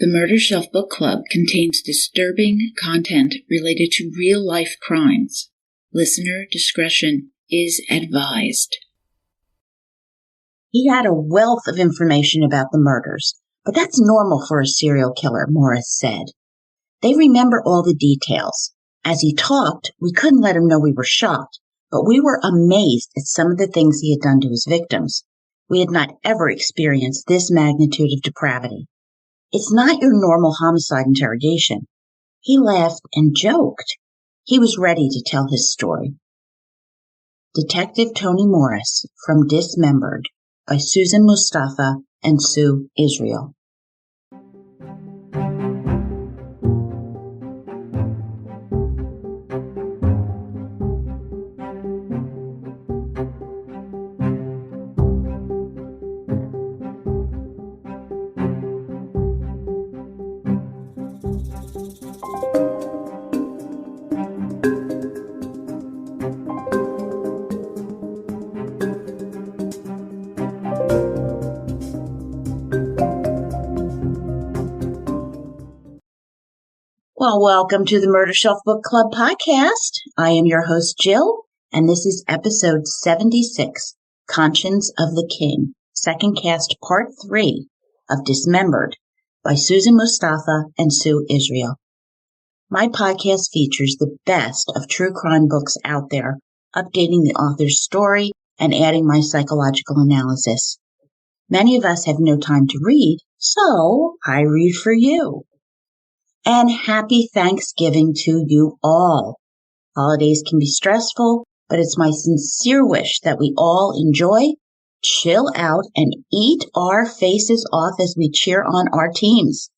The Murder Shelf Book Club contains disturbing content related to real-life crimes. Listener discretion is advised. He had a wealth of information about the murders, but that's normal for a serial killer, Morris said. They remember all the details. As he talked, we couldn't let him know we were shocked, but we were amazed at some of the things he had done to his victims. We had not ever experienced this magnitude of depravity. It's not your normal homicide interrogation. He laughed and joked. He was ready to tell his story. Detective Tony Morris from Dismembered by Susan Mustafa and Sue Israel. Well, welcome to the Murder Shelf Book Club podcast. I am your host, Jill, and this is episode 76, Conscience of the King, second cast part 3 of Dismembered by Susan Mustafa and Sue Israel. My podcast features the best of true crime books out there, updating the author's story and adding my psychological analysis. Many of us have no time to read, so I read for you. And happy Thanksgiving to you all. Holidays can be stressful, but it's my sincere wish that we all enjoy, chill out, and eat our faces off as we cheer on our teams.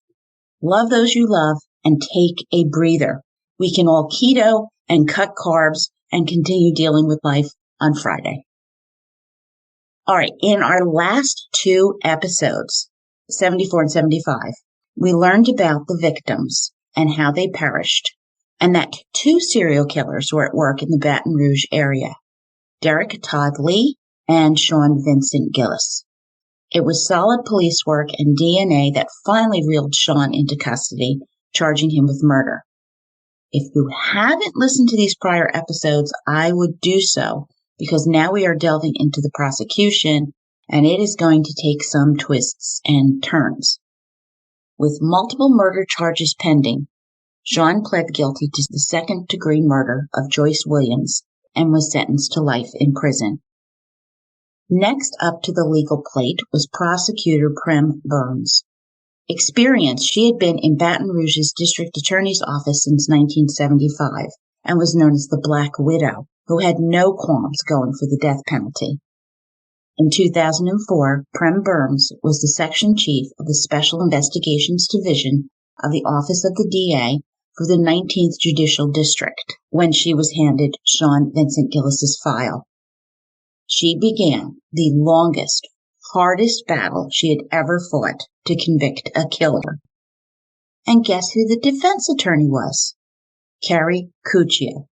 Love those you love and take a breather. We can all keto and cut carbs and continue dealing with life on Friday. All right, in our last 2 episodes, 74 and 75, we learned about the victims and how they perished, and that 2 serial killers were at work in the Baton Rouge area, Derek Todd Lee and Sean Vincent Gillis. It was solid police work and DNA that finally reeled Sean into custody, charging him with murder. If you haven't listened to these prior episodes, I would do so, because now we are delving into the prosecution, and it is going to take some twists and turns. With multiple murder charges pending, Sean pled guilty to the second-degree murder of Joyce Williams and was sentenced to life in prison. Next up to the legal plate was prosecutor Prem Burns. Experienced, she had been in Baton Rouge's district attorney's office since 1975 and was known as the Black Widow, who had no qualms going for the death penalty. In 2004, Prem Burns was the section chief of the Special Investigations Division of the Office of the DA for the 19th Judicial District when she was handed Sean Vincent Gillis's file. She began the longest, hardest battle she had ever fought to convict a killer. And guess who the defense attorney was? Kerry Cuccia,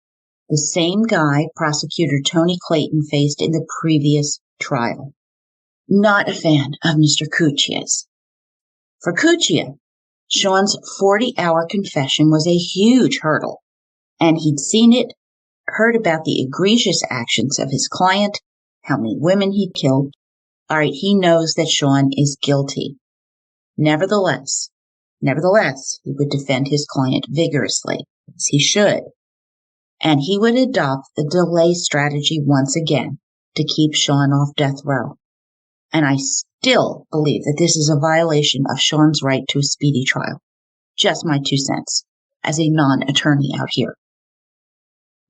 the same guy prosecutor Tony Clayton faced in the previous trial. Not a fan of Mr. Cuccia's. For Cuccia, Sean's 40-hour confession was a huge hurdle, and he'd seen it, heard about the egregious actions of his client, how many women he'd killed. All right, he knows that Sean is guilty. Nevertheless, he would defend his client vigorously, as he should, and he would adopt the delay strategy once again to keep Sean off death row. And I still believe that this is a violation of Sean's right to a speedy trial. Just my 2 cents, as a non-attorney out here.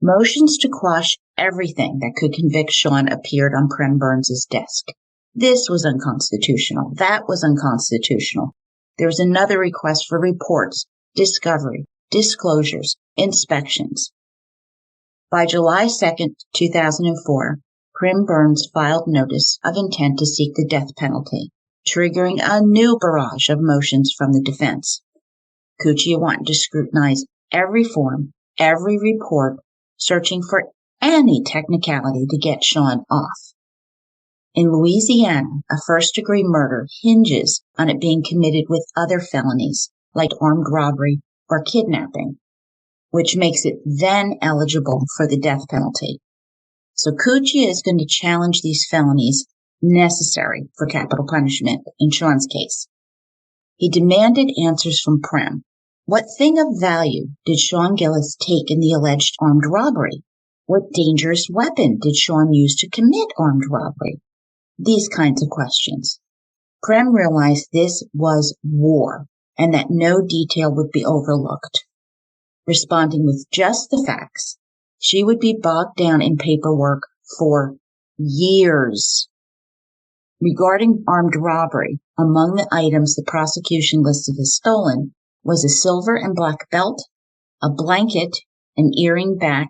Motions to quash everything that could convict Sean appeared on Prem Burns' desk. This was unconstitutional. That was unconstitutional. There was another request for reports, discovery, disclosures, inspections. By July 2nd, 2004, Prem Burns filed notice of intent to seek the death penalty, triggering a new barrage of motions from the defense. Cuccia wanted to scrutinize every form, every report, searching for any technicality to get Sean off. In Louisiana, a first-degree murder hinges on it being committed with other felonies, like armed robbery or kidnapping, which makes it then eligible for the death penalty. So Cuccia is going to challenge these felonies necessary for capital punishment in Sean's case. He demanded answers from Prem. What thing of value did Sean Gillis take in the alleged armed robbery? What dangerous weapon did Sean use to commit armed robbery? These kinds of questions. Prem realized this was war and that no detail would be overlooked. Responding with just the facts, she would be bogged down in paperwork for years. Regarding armed robbery, among the items the prosecution listed as stolen was a silver and black belt, a blanket, an earring back,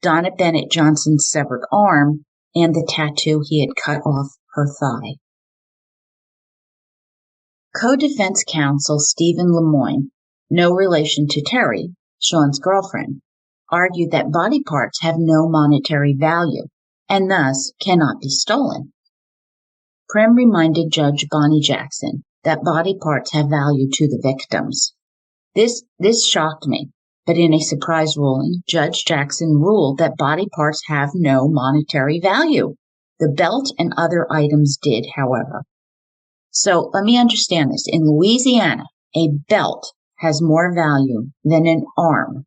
Donna Bennett Johnson's severed arm, and the tattoo he had cut off her thigh. Co-defense counsel Stephen Lemoyne, no relation to Terry, Sean's girlfriend, argued that body parts have no monetary value and thus cannot be stolen. Prem reminded Judge Bonnie Jackson that body parts have value to the victims. This shocked me, but in a surprise ruling, Judge Jackson ruled that body parts have no monetary value. The belt and other items did, however. So let me understand this. In Louisiana, a belt has more value than an arm.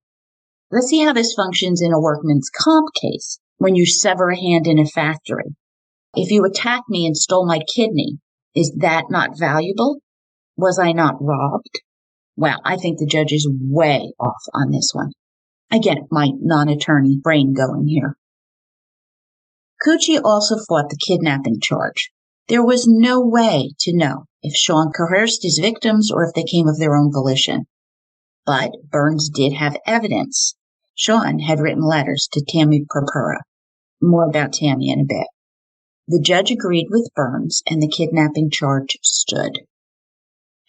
Let's see how this functions in a workman's comp case when you sever a hand in a factory. If you attack me and stole my kidney, is that not valuable? Was I not robbed? Well, I think the judge is way off on this one. I get my non-attorney brain going here. Cuccia also fought the kidnapping charge. There was no way to know if Sean coerced his victims or if they came of their own volition. But Burns did have evidence. Sean had written letters to Tammy Purpura. More about Tammy in a bit. The judge agreed with Burns and the kidnapping charge stood.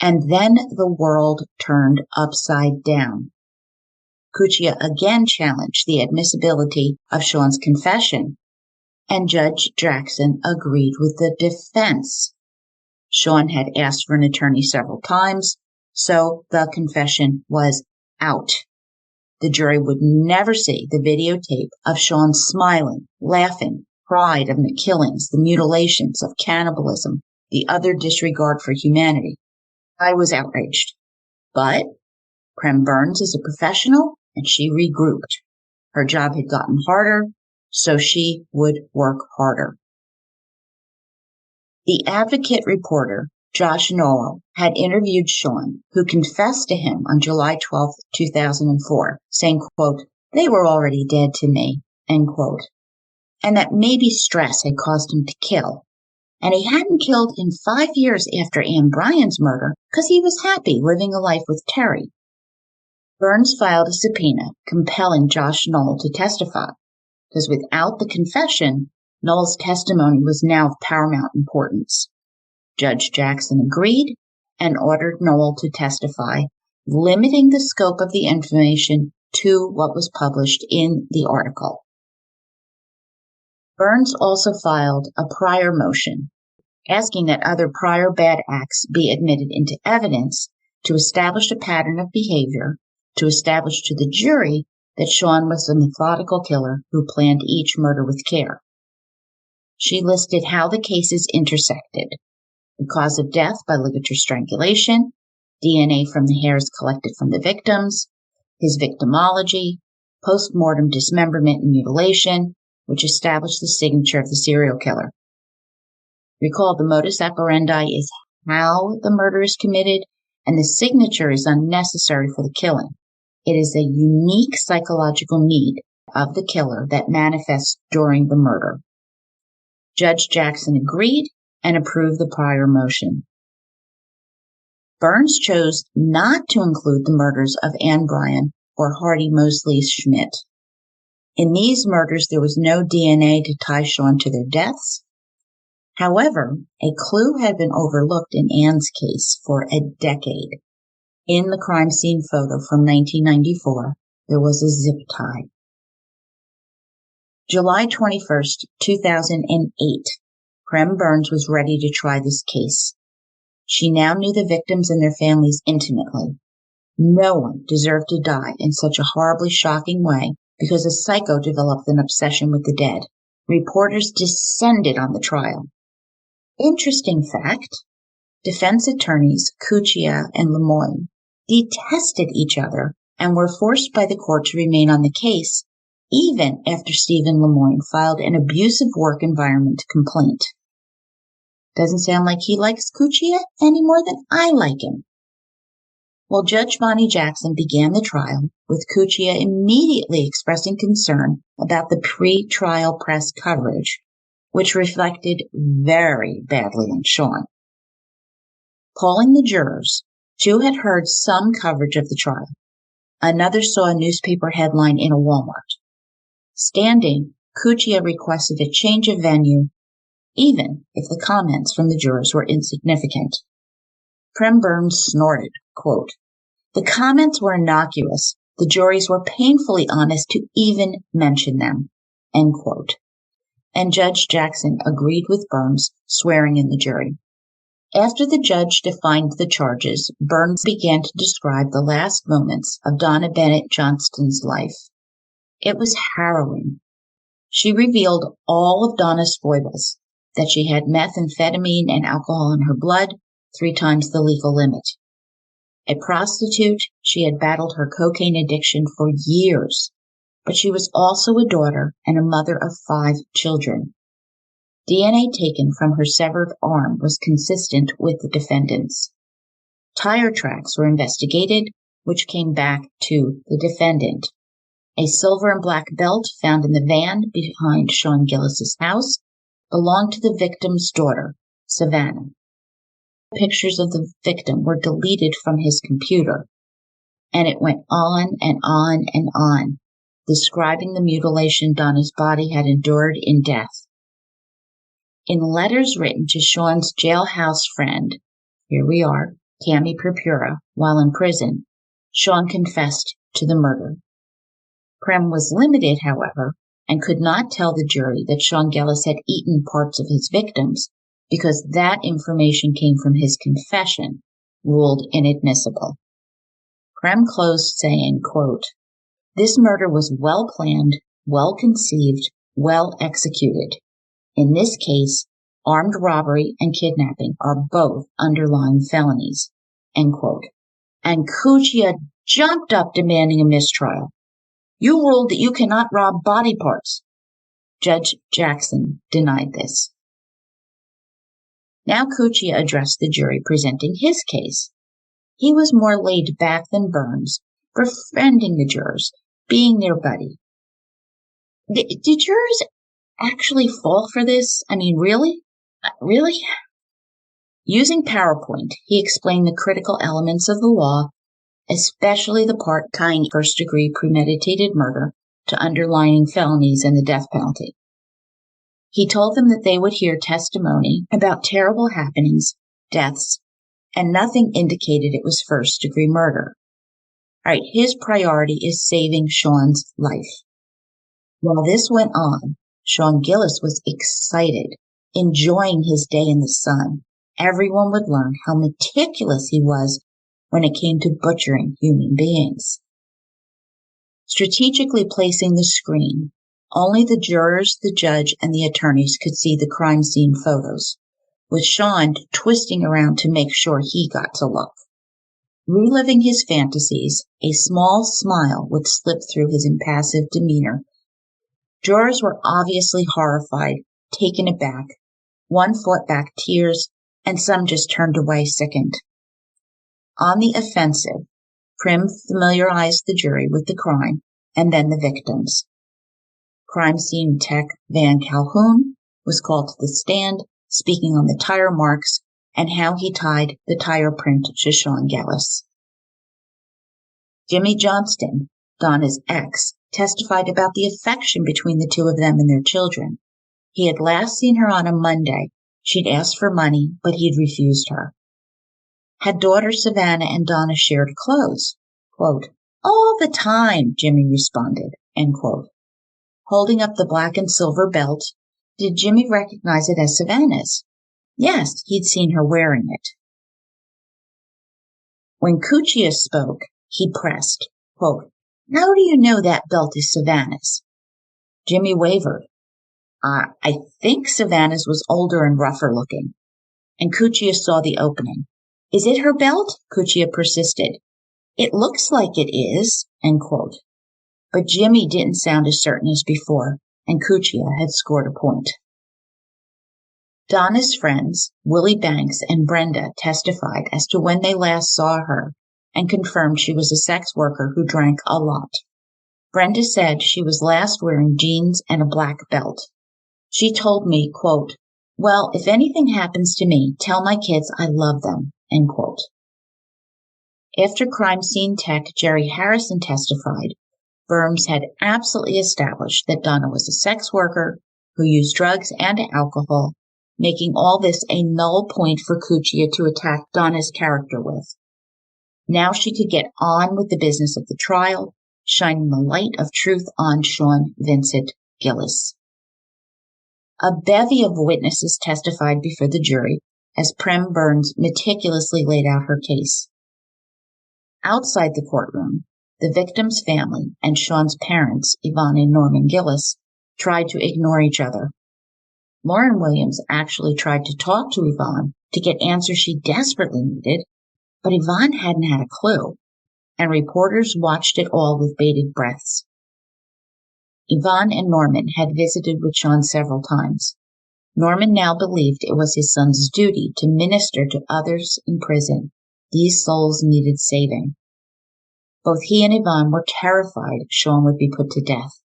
And then the world turned upside down. Cuccia again challenged the admissibility of Sean's confession, and Judge Jackson agreed with the defense. Sean had asked for an attorney several times, so the confession was out. The jury would never see the videotape of Sean smiling, laughing, pride of the killings, the mutilations, of cannibalism, the utter disregard for humanity. I was outraged. But Prem Burns is a professional, and she regrouped. Her job had gotten harder, so she would work harder. The Advocate reporter, Josh Noel, had interviewed Sean, who confessed to him on July 12, 2004, saying, quote, "They were already dead to me," end quote, and that maybe stress had caused him to kill. And he hadn't killed in 5 years after Ann Bryan's murder because he was happy living a life with Terry. Burns filed a subpoena compelling Josh Noel to testify, because without the confession, Noel's testimony was now of paramount importance. Judge Jackson agreed and ordered Noel to testify, limiting the scope of the information to what was published in the article. Burns also filed a prior motion, asking that other prior bad acts be admitted into evidence to establish a pattern of behavior, to establish to the jury that Sean was a methodical killer who planned each murder with care. She listed how the cases intersected: the cause of death by ligature strangulation, DNA from the hairs collected from the victims, his victimology, post-mortem dismemberment and mutilation, which established the signature of the serial killer. Recall, the modus operandi is how the murder is committed, and the signature is unnecessary for the killing. It is a unique psychological need of the killer that manifests during the murder. Judge Jackson agreed and approved the prior motion. Burns chose not to include the murders of Ann Bryan or Hardy Mosley Schmidt. In these murders, there was no DNA to tie Sean to their deaths. However, a clue had been overlooked in Ann's case for a decade. In the crime scene photo from 1994, there was a zip tie. July 21st, 2008, Prem Burns was ready to try this case. She now knew the victims and their families intimately. No one deserved to die in such a horribly shocking way because a psycho developed an obsession with the dead. Reporters descended on the trial. Interesting fact, defense attorneys Cuccia and Lemoyne detested each other and were forced by the court to remain on the case even after Stephen Lemoyne filed an abusive work environment complaint. Doesn't sound like he likes Cuccia any more than I like him. Well, Judge Bonnie Jackson began the trial, with Cuccia immediately expressing concern about the pre-trial press coverage, which reflected very badly on Sean. Polling the jurors, 2 had heard some coverage of the trial. Another saw a newspaper headline in a Walmart. Standing, Cuccia requested a change of venue, even if the comments from the jurors were insignificant. Prem Burns snorted, quote, "The comments were innocuous. The juries were painfully honest to even mention them," end quote. And Judge Jackson agreed with Burns, swearing in the jury. After the judge defined the charges, Burns began to describe the last moments of Donna Bennett Johnston's life. It was harrowing. She revealed all of Donna's foibles, that she had methamphetamine and alcohol in her blood, 3 times the legal limit. A prostitute, she had battled her cocaine addiction for years, but she was also a daughter and a mother of 5 children. DNA taken from her severed arm was consistent with the defendant's. Tire tracks were investigated, which came back to the defendant. A silver and black belt found in the van behind Sean Gillis's house belonged to the victim's daughter, Savannah. Pictures of the victim were deleted from his computer, and it went on and on and on, describing the mutilation Donna's body had endured in death. In letters written to Sean's jailhouse friend, here we are, Tammy Purpura, while in prison, Sean confessed to the murder. Prem was limited, however, and could not tell the jury that Sean Gillis had eaten parts of his victims because that information came from his confession, ruled inadmissible. Prem closed saying, quote, "This murder was well planned, well conceived, well executed. In this case, armed robbery and kidnapping are both underlying felonies," end quote. And Cuccia jumped up demanding a mistrial. "You ruled that you cannot rob body parts." Judge Jackson denied this. Now Cuccia addressed the jury presenting his case. He was more laid back than Burns, befriending the jurors, being their buddy. Did jurors actually fall for this? I mean, really? Really? Using PowerPoint, he explained the critical elements of the law, especially the part tying first-degree premeditated murder to underlying felonies and the death penalty. He told them that they would hear testimony about terrible happenings, deaths, and nothing indicated it was first-degree murder. All right, his priority is saving Sean's life. While this went on, Sean Gillis was excited, enjoying his day in the sun. Everyone would learn how meticulous he was when it came to butchering human beings. Strategically placing the screen, only the jurors, the judge, and the attorneys could see the crime scene photos, with Sean twisting around to make sure he got to look. Reliving his fantasies, a small smile would slip through his impassive demeanor. Jurors were obviously horrified, taken aback. One fought back tears, and some just turned away sickened. On the offensive, Prim familiarized the jury with the crime and then the victims. Crime scene tech Van Calhoun was called to the stand, speaking on the tire marks and how he tied the tire print to Sean Gillis. Jimmy Johnston, Donna's ex, testified about the affection between the 2 of them and their children. He had last seen her on a Monday. She'd asked for money, but he'd refused her. Had daughter Savannah and Donna shared clothes? Quote, "All the time," Jimmy responded, end quote. Holding up the black and silver belt, Did Jimmy recognize it as Savannah's? Yes, he'd seen her wearing it. When Cuccia spoke, he pressed, quote, "How do you know that belt is Savannah's?" Jimmy wavered. I think Savannah's was older and rougher looking. And Cuccia saw the opening. Is it her belt? Cuccia persisted. It looks like it is, end quote. But Jimmy didn't sound as certain as before, and Cuccia had scored a point. Donna's friends, Willie Banks and Brenda, testified as to when they last saw her and confirmed she was a sex worker who drank a lot. Brenda said she was last wearing jeans and a black belt. She told me, quote, "Well, if anything happens to me, tell my kids I love them," end quote. After crime scene tech Jerry Harrison testified, Burns had absolutely established that Donna was a sex worker who used drugs and alcohol, making all this a null point for Cuccia to attack Donna's character with. Now she could get on with the business of the trial, shining the light of truth on Sean Vincent Gillis. A bevy of witnesses testified before the jury as Prem Burns meticulously laid out her case. Outside the courtroom, the victim's family and Sean's parents, Yvonne and Norman Gillis, tried to ignore each other. Lauren Williams actually tried to talk to Yvonne to get answers she desperately needed, but Yvonne hadn't had a clue, and reporters watched it all with bated breaths. Yvonne and Norman had visited with Sean several times. Norman now believed it was his son's duty to minister to others in prison. These souls needed saving. Both he and Yvonne were terrified Sean would be put to death.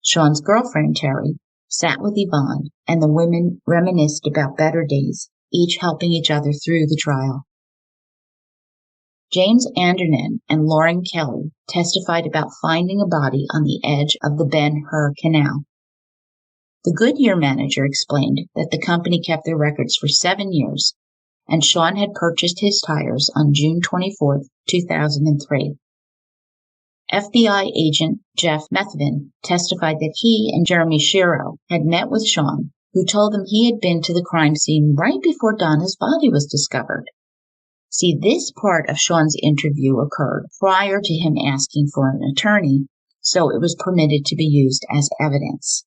Sean's girlfriend, Terry, sat with Yvonne, and the women reminisced about better days, each helping each other through the trial. James Andernan and Lauren Kelly testified about finding a body on the edge of the Ben-Hur Canal. The Goodyear manager explained that the company kept their records for 7 years, and Sean had purchased his tires on June 24, 2003. FBI agent Jeff Methvin testified that he and Jeremy Shiro had met with Sean, who told them he had been to the crime scene right before Donna's body was discovered. See, this part of Sean's interview occurred prior to him asking for an attorney, so it was permitted to be used as evidence.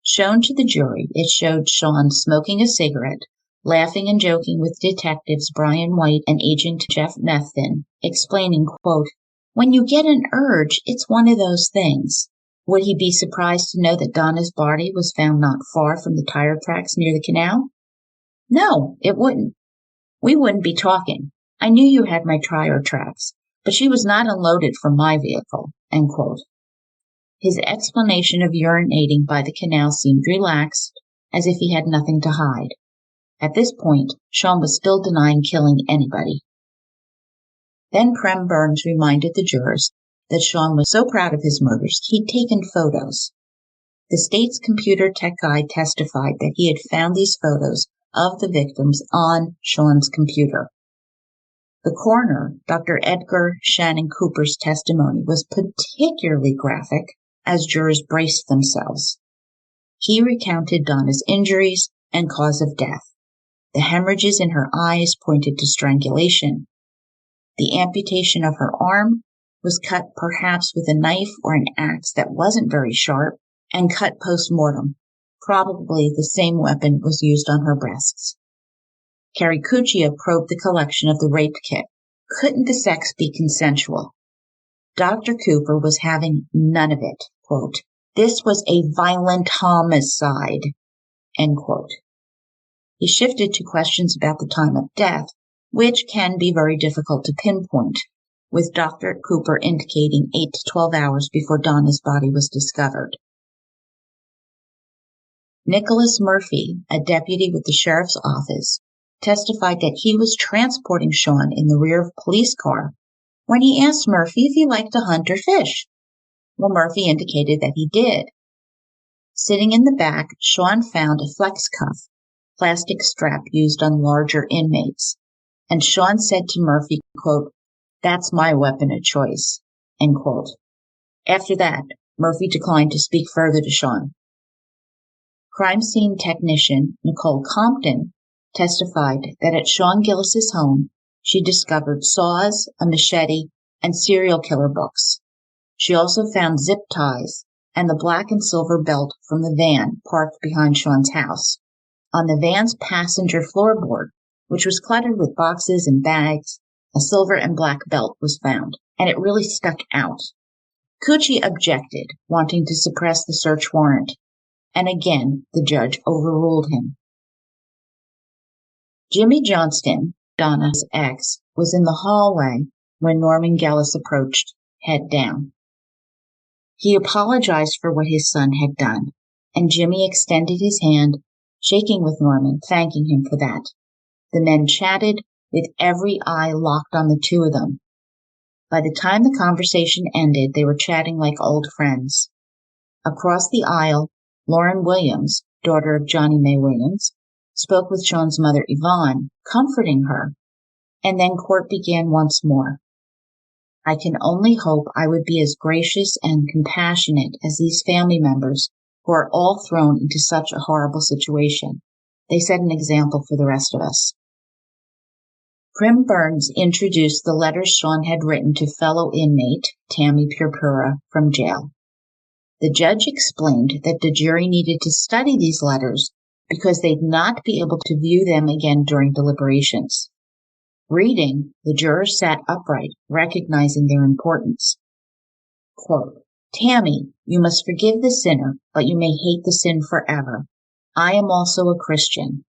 Shown to the jury, it showed Sean smoking a cigarette, laughing and joking with detectives Brian White and agent Jeff Methvin, explaining, quote, "When you get an urge, it's one of those things." Would he be surprised to know that Donna's body was found not far from the tire tracks near the canal? No, it wouldn't. We wouldn't be talking. I knew you had my tire tracks, but she was not unloaded from my vehicle, end quote. His explanation of urinating by the canal seemed relaxed, as if he had nothing to hide. At this point, Sean was still denying killing anybody. Then Prem Burns reminded the jurors that Sean was so proud of his murders, he'd taken photos. The state's computer tech guy testified that he had found these photos of the victims on Sean's computer. The coroner, Dr. Edgar Shannon Cooper's testimony was particularly graphic as jurors braced themselves. He recounted Donna's injuries and cause of death. The hemorrhages in her eyes pointed to strangulation. The amputation of her arm was cut perhaps with a knife or an axe that wasn't very sharp and cut post-mortem. Probably the same weapon was used on her breasts. Carrie Cuccia probed the collection of the rape kit. Couldn't the sex be consensual? Dr. Cooper was having none of it. Quote, "This was a violent homicide," end quote. He shifted to questions about the time of death, which can be very difficult to pinpoint, with Dr. Cooper indicating 8 to 12 hours before Donna's body was discovered. Nicholas Murphy, a deputy with the sheriff's office, testified that he was transporting Sean in the rear of a police car when he asked Murphy if he liked to hunt or fish. Well, Murphy indicated that he did. Sitting in the back, Sean found a flex cuff, plastic strap used on larger inmates, and Sean said to Murphy, quote, "That's my weapon of choice," end quote. After that, Murphy declined to speak further to Sean. Crime scene technician Nicole Compton testified that at Sean Gillis's home, she discovered saws, a machete, and serial killer books. She also found zip ties and the black and silver belt from the van parked behind Sean's house. On the van's passenger floorboard, which was cluttered with boxes and bags, a silver and black belt was found, and it really stuck out. Cucci objected, wanting to suppress the search warrant, and again the judge overruled him. Jimmy Johnston, Donna's ex, was in the hallway when Norman Gillis approached, head down. He apologized for what his son had done, and Jimmy extended his hand, shaking with Norman, thanking him for that. The men chatted, with every eye locked on the two of them. By the time the conversation ended, they were chatting like old friends. Across the aisle, Lauren Williams, daughter of Johnny Mae Williams, spoke with Sean's mother Yvonne, comforting her, and then court began once more. I can only hope I would be as gracious and compassionate as these family members who are all thrown into such a horrible situation. They set an example for the rest of us. Prim Burns introduced the letters Sean had written to fellow inmate Tammy Purpura from jail. The judge explained that the jury needed to study these letters because they'd not be able to view them again during deliberations. Reading, the jurors sat upright, recognizing their importance. Quote, Tammy, you must forgive the sinner, but you may hate the sin forever. I am also a Christian,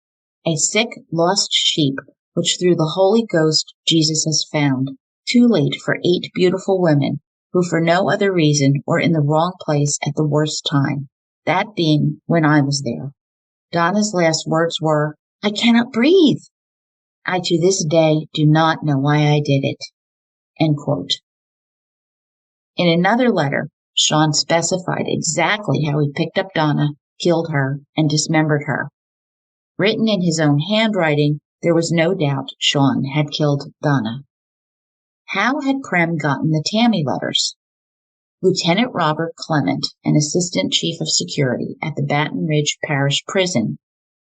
a sick, lost sheep, which through the Holy Ghost Jesus has found, too late for 8 beautiful women, who for no other reason were in the wrong place at the worst time, that being when I was there. Donna's last words were, I cannot breathe. I to this day do not know why I did it. End quote. In another letter, Sean specified exactly how he picked up Donna, killed her, and dismembered her. Written in his own handwriting, there was no doubt Sean had killed Donna. How had Prem gotten the Tammy letters? Lieutenant Robert Clement, an assistant chief of security at the Baton Rouge Parish Prison,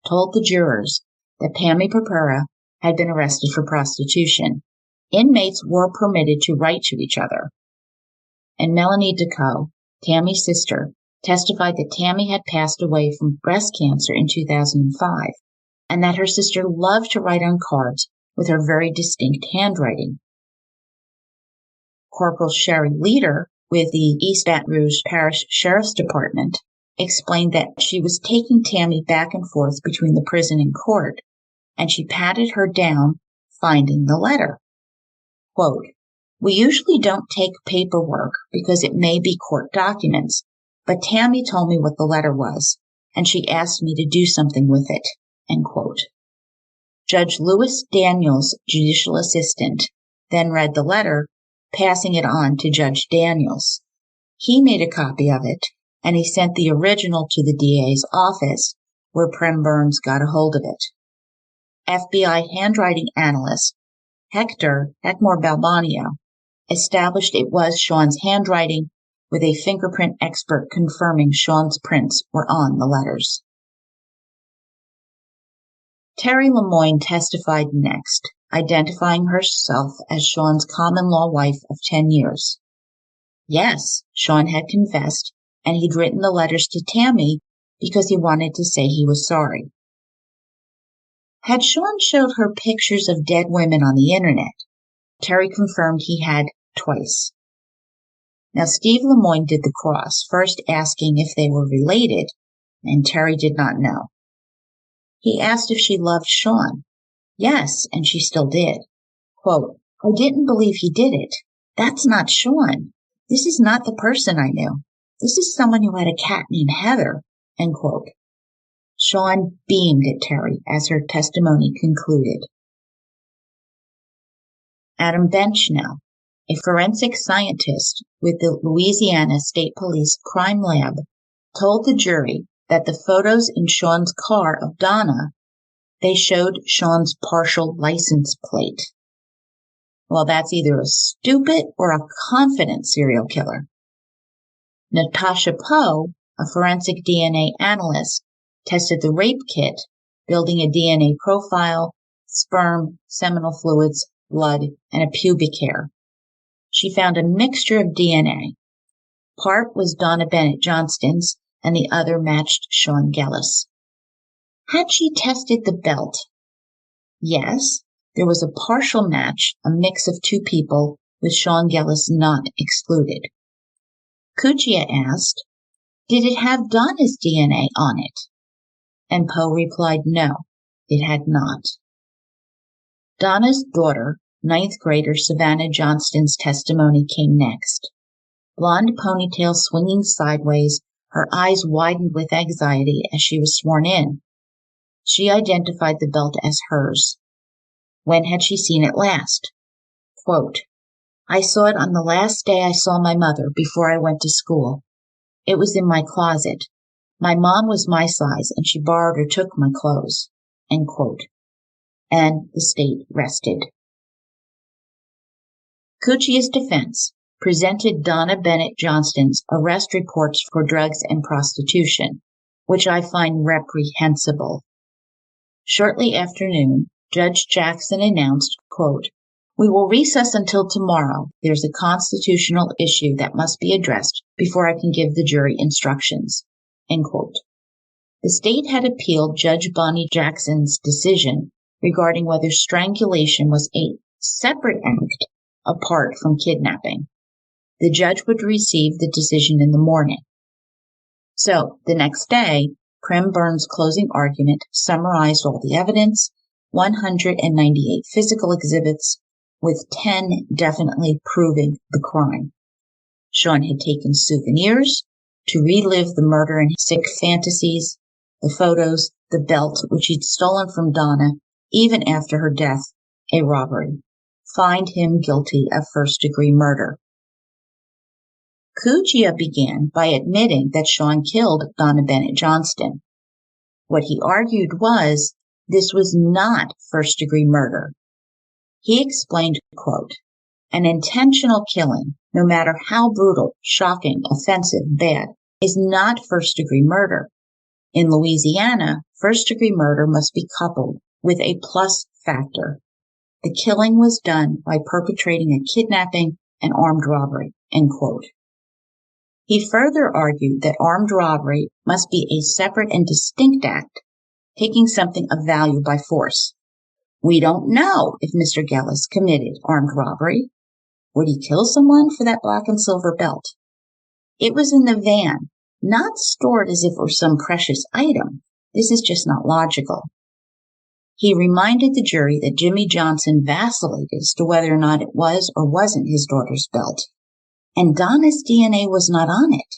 told the jurors that Tammy Purpura had been arrested for prostitution. Inmates were permitted to write to each other. And Melanie Decaux, Tammy's sister, testified that Tammy had passed away from breast cancer in 2005, and that her sister loved to write on cards with her very distinct handwriting. Corporal Sherry Leader, with the East Baton Rouge Parish Sheriff's Department, explained that she was taking Tammy back and forth between the prison and court, and she patted her down, finding the letter. Quote, we usually don't take paperwork because it may be court documents, but Tammy told me what the letter was, and she asked me to do something with it. End quote. Judge Louis Daniels, judicial assistant, then read the letter, passing it on to Judge Daniels. He made a copy of it, and he sent the original to the DA's office, where Prem Burns got a hold of it. FBI handwriting analyst Hector Balbonio established it was Sean's handwriting, with a fingerprint expert confirming Sean's prints were on the letters. Terry Lemoyne testified next, identifying herself as Sean's common-law wife of 10 years. Yes, Sean had confessed, and he'd written the letters to Tammy because he wanted to say he was sorry. Had Sean showed her pictures of dead women on the internet? Terry confirmed he had twice. Now, Steve Lemoyne did the cross, first asking if they were related, and Terry did not know. He asked if she loved Sean. Yes, and she still did. Quote, I didn't believe he did it. That's not Sean. This is not the person I knew. This is someone who had a cat named Heather. End quote. Sean beamed at Terry as her testimony concluded. Adam Benchnell, a forensic scientist with the Louisiana State Police Crime Lab, told the jury that the photos in Sean's car of Donna, they showed Sean's partial license plate. Well, that's either a stupid or a confident serial killer. Natasha Poe, a forensic DNA analyst, tested the rape kit, building a DNA profile, sperm, seminal fluids, blood, and a pubic hair. She found a mixture of DNA. Part was Donna Bennett Johnston's, and the other matched Sean Gillis. Had she tested the belt? Yes, there was a partial match, a mix of two people, with Sean Gillis not excluded. Cuccia asked, "Did it have Donna's DNA on it?" And Poe replied, "No, it had not." Donna's daughter, 9th grader Savannah Johnston's testimony came next. Blonde ponytail swinging sideways, her eyes widened with anxiety as she was sworn in. She identified the belt as hers. When had she seen it last? Quote, "I saw it on the last day I saw my mother before I went to school. It was in my closet. My mom was my size and she borrowed or took my clothes." End quote. And the state rested. Cuccia's defense presented Donna Bennett Johnston's arrest reports for drugs and prostitution, which I find reprehensible. Shortly after noon, Judge Jackson announced, quote, "We will recess until tomorrow. There's a constitutional issue that must be addressed before I can give the jury instructions." End quote. The state had appealed Judge Bonnie Jackson's decision regarding whether strangulation was a separate act apart from kidnapping. The judge would receive the decision in the morning. So, the next day, Prim Byrne's closing argument summarized all the evidence, 198 physical exhibits, with 10 definitely proving the crime. Sean had taken souvenirs to relive the murder and sick fantasies, the photos, the belt, which he'd stolen from Donna, even after her death, a robbery. Find him guilty of first-degree murder. Cuccia began by admitting that Sean killed Donna Bennett Johnston. What he argued was this was not first-degree murder. He explained, quote, "An intentional killing, no matter how brutal, shocking, offensive, bad, is not first-degree murder. In Louisiana, first-degree murder must be coupled with a plus factor. The killing was done by perpetrating a kidnapping and armed robbery," end quote. He further argued that armed robbery must be a separate and distinct act, taking something of value by force. We don't know if Mr. Gillis committed armed robbery. Would he kill someone for that black and silver belt? It was in the van, not stored as if it were some precious item. This is just not logical. He reminded the jury that Jimmy Johnson vacillated as to whether or not it was or wasn't his daughter's belt. And Donna's DNA was not on it.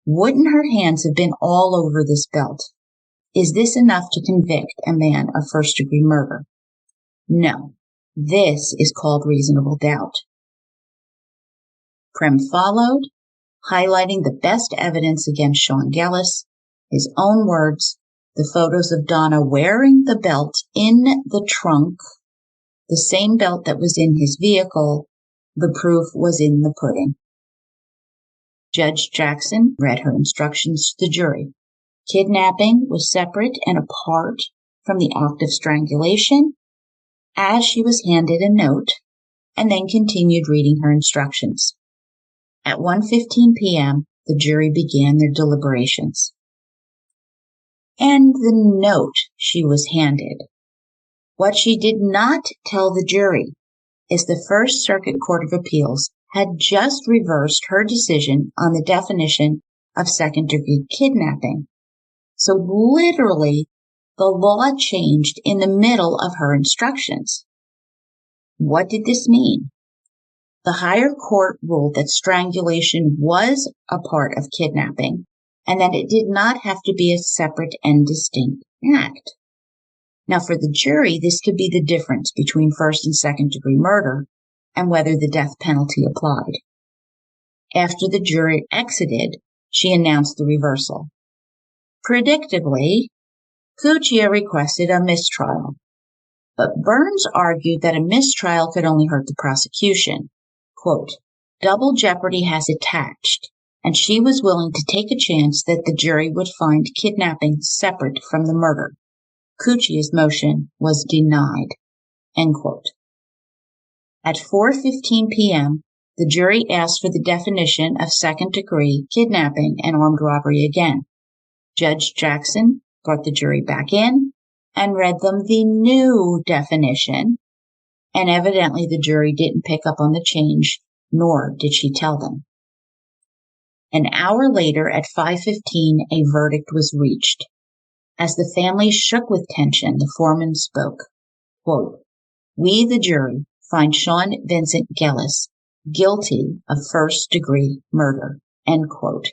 Wouldn't her hands have been all over this belt? Is this enough to convict a man of first-degree murder? No. This is called reasonable doubt. Prim followed, highlighting the best evidence against Sean Gillis, his own words, the photos of Donna wearing the belt in the trunk, the same belt that was in his vehicle. The proof was in the pudding. Judge Jackson read her instructions to the jury. Kidnapping was separate and apart from the act of strangulation, as she was handed a note, and then continued reading her instructions. At 1:15 p.m., the jury began their deliberations. And the note she was handed. What she did not tell the jury is the First Circuit Court of Appeals had just reversed her decision on the definition of second-degree kidnapping. So literally, the law changed in the middle of her instructions. What did this mean? The higher court ruled that strangulation was a part of kidnapping and that it did not have to be a separate and distinct act. Now, for the jury, this could be the difference between first and second-degree murder and whether the death penalty applied. After the jury exited, she announced the reversal. Predictably, Cuccia requested a mistrial, but Burns argued that a mistrial could only hurt the prosecution. Quote, "Double jeopardy has attached, and she was willing to take a chance that the jury would find kidnapping separate from the murder. Cuccia's motion was denied. End quote. At 4:15 p.m., the jury asked for the definition of second-degree kidnapping and armed robbery again. Judge Jackson brought the jury back in and read them the new definition, and evidently the jury didn't pick up on the change, nor did she tell them. An hour later, at 5:15, a verdict was reached. As the family shook with tension, the foreman spoke, quote, "We, the jury, find Sean Vincent Gillis guilty of first-degree murder." End quote.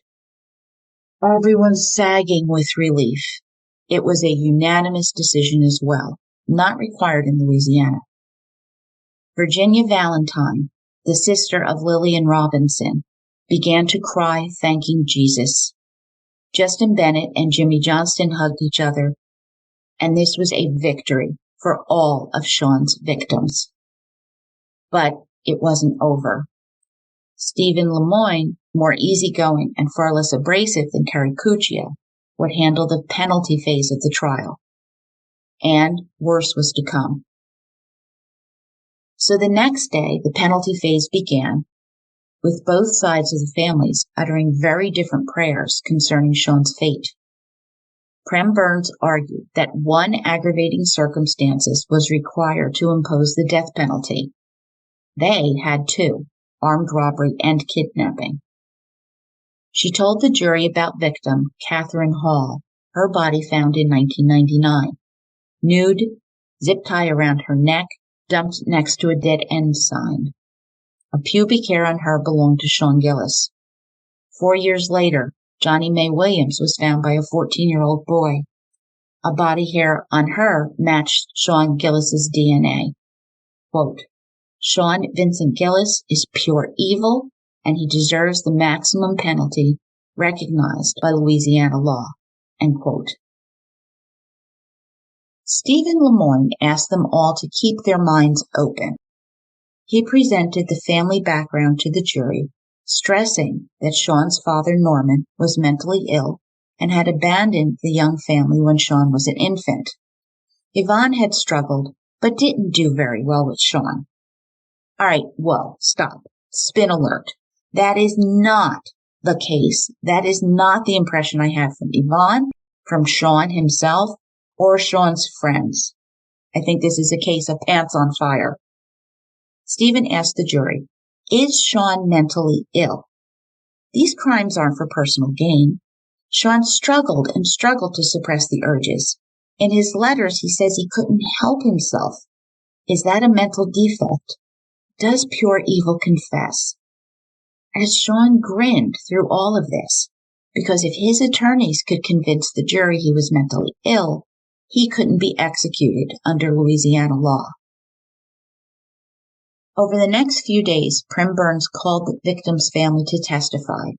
Everyone's sagging with relief. It was a unanimous decision as well, not required in Louisiana. Virginia Valentine, the sister of Lillian Robinson, began to cry, thanking Jesus. Justin Bennett and Jimmy Johnston hugged each other, and this was a victory for all of Sean's victims. But it wasn't over. Stephen Lemoyne, more easygoing and far less abrasive than Terry Cuccia, would handle the penalty phase of the trial. And worse was to come. So the next day, the penalty phase began, with both sides of the families uttering very different prayers concerning Sean's fate. Prem Burns argued that one aggravating circumstances was required to impose the death penalty. They had two, armed robbery and kidnapping. She told the jury about victim Catherine Hall, her body found in 1999, nude, zip tie around her neck, dumped next to a dead end sign. A pubic hair on her belonged to Sean Gillis. 4 years later, Johnny Mae Williams was found by a 14-year-old boy. A body hair on her matched Sean Gillis's DNA. Quote, "Sean Vincent Gillis is pure evil, and he deserves the maximum penalty recognized by Louisiana law." End quote. Stephen Lemoyne asked them all to keep their minds open. He presented the family background to the jury, stressing that Sean's father, Norman, was mentally ill and had abandoned the young family when Sean was an infant. Yvonne had struggled, but didn't do very well with Sean. All right, whoa, stop. Spin alert. That is not the case. That is not the impression I had from Yvonne, from Sean himself, or Sean's friends. I think this is a case of pants on fire. Stephen asked the jury, is Sean mentally ill? These crimes aren't for personal gain. Sean struggled and struggled to suppress the urges. In his letters, he says he couldn't help himself. Is that a mental defect? Does pure evil confess? As Sean grinned through all of this, because if his attorneys could convince the jury he was mentally ill, he couldn't be executed under Louisiana law. Over the next few days, Prem Burns called the victim's family to testify,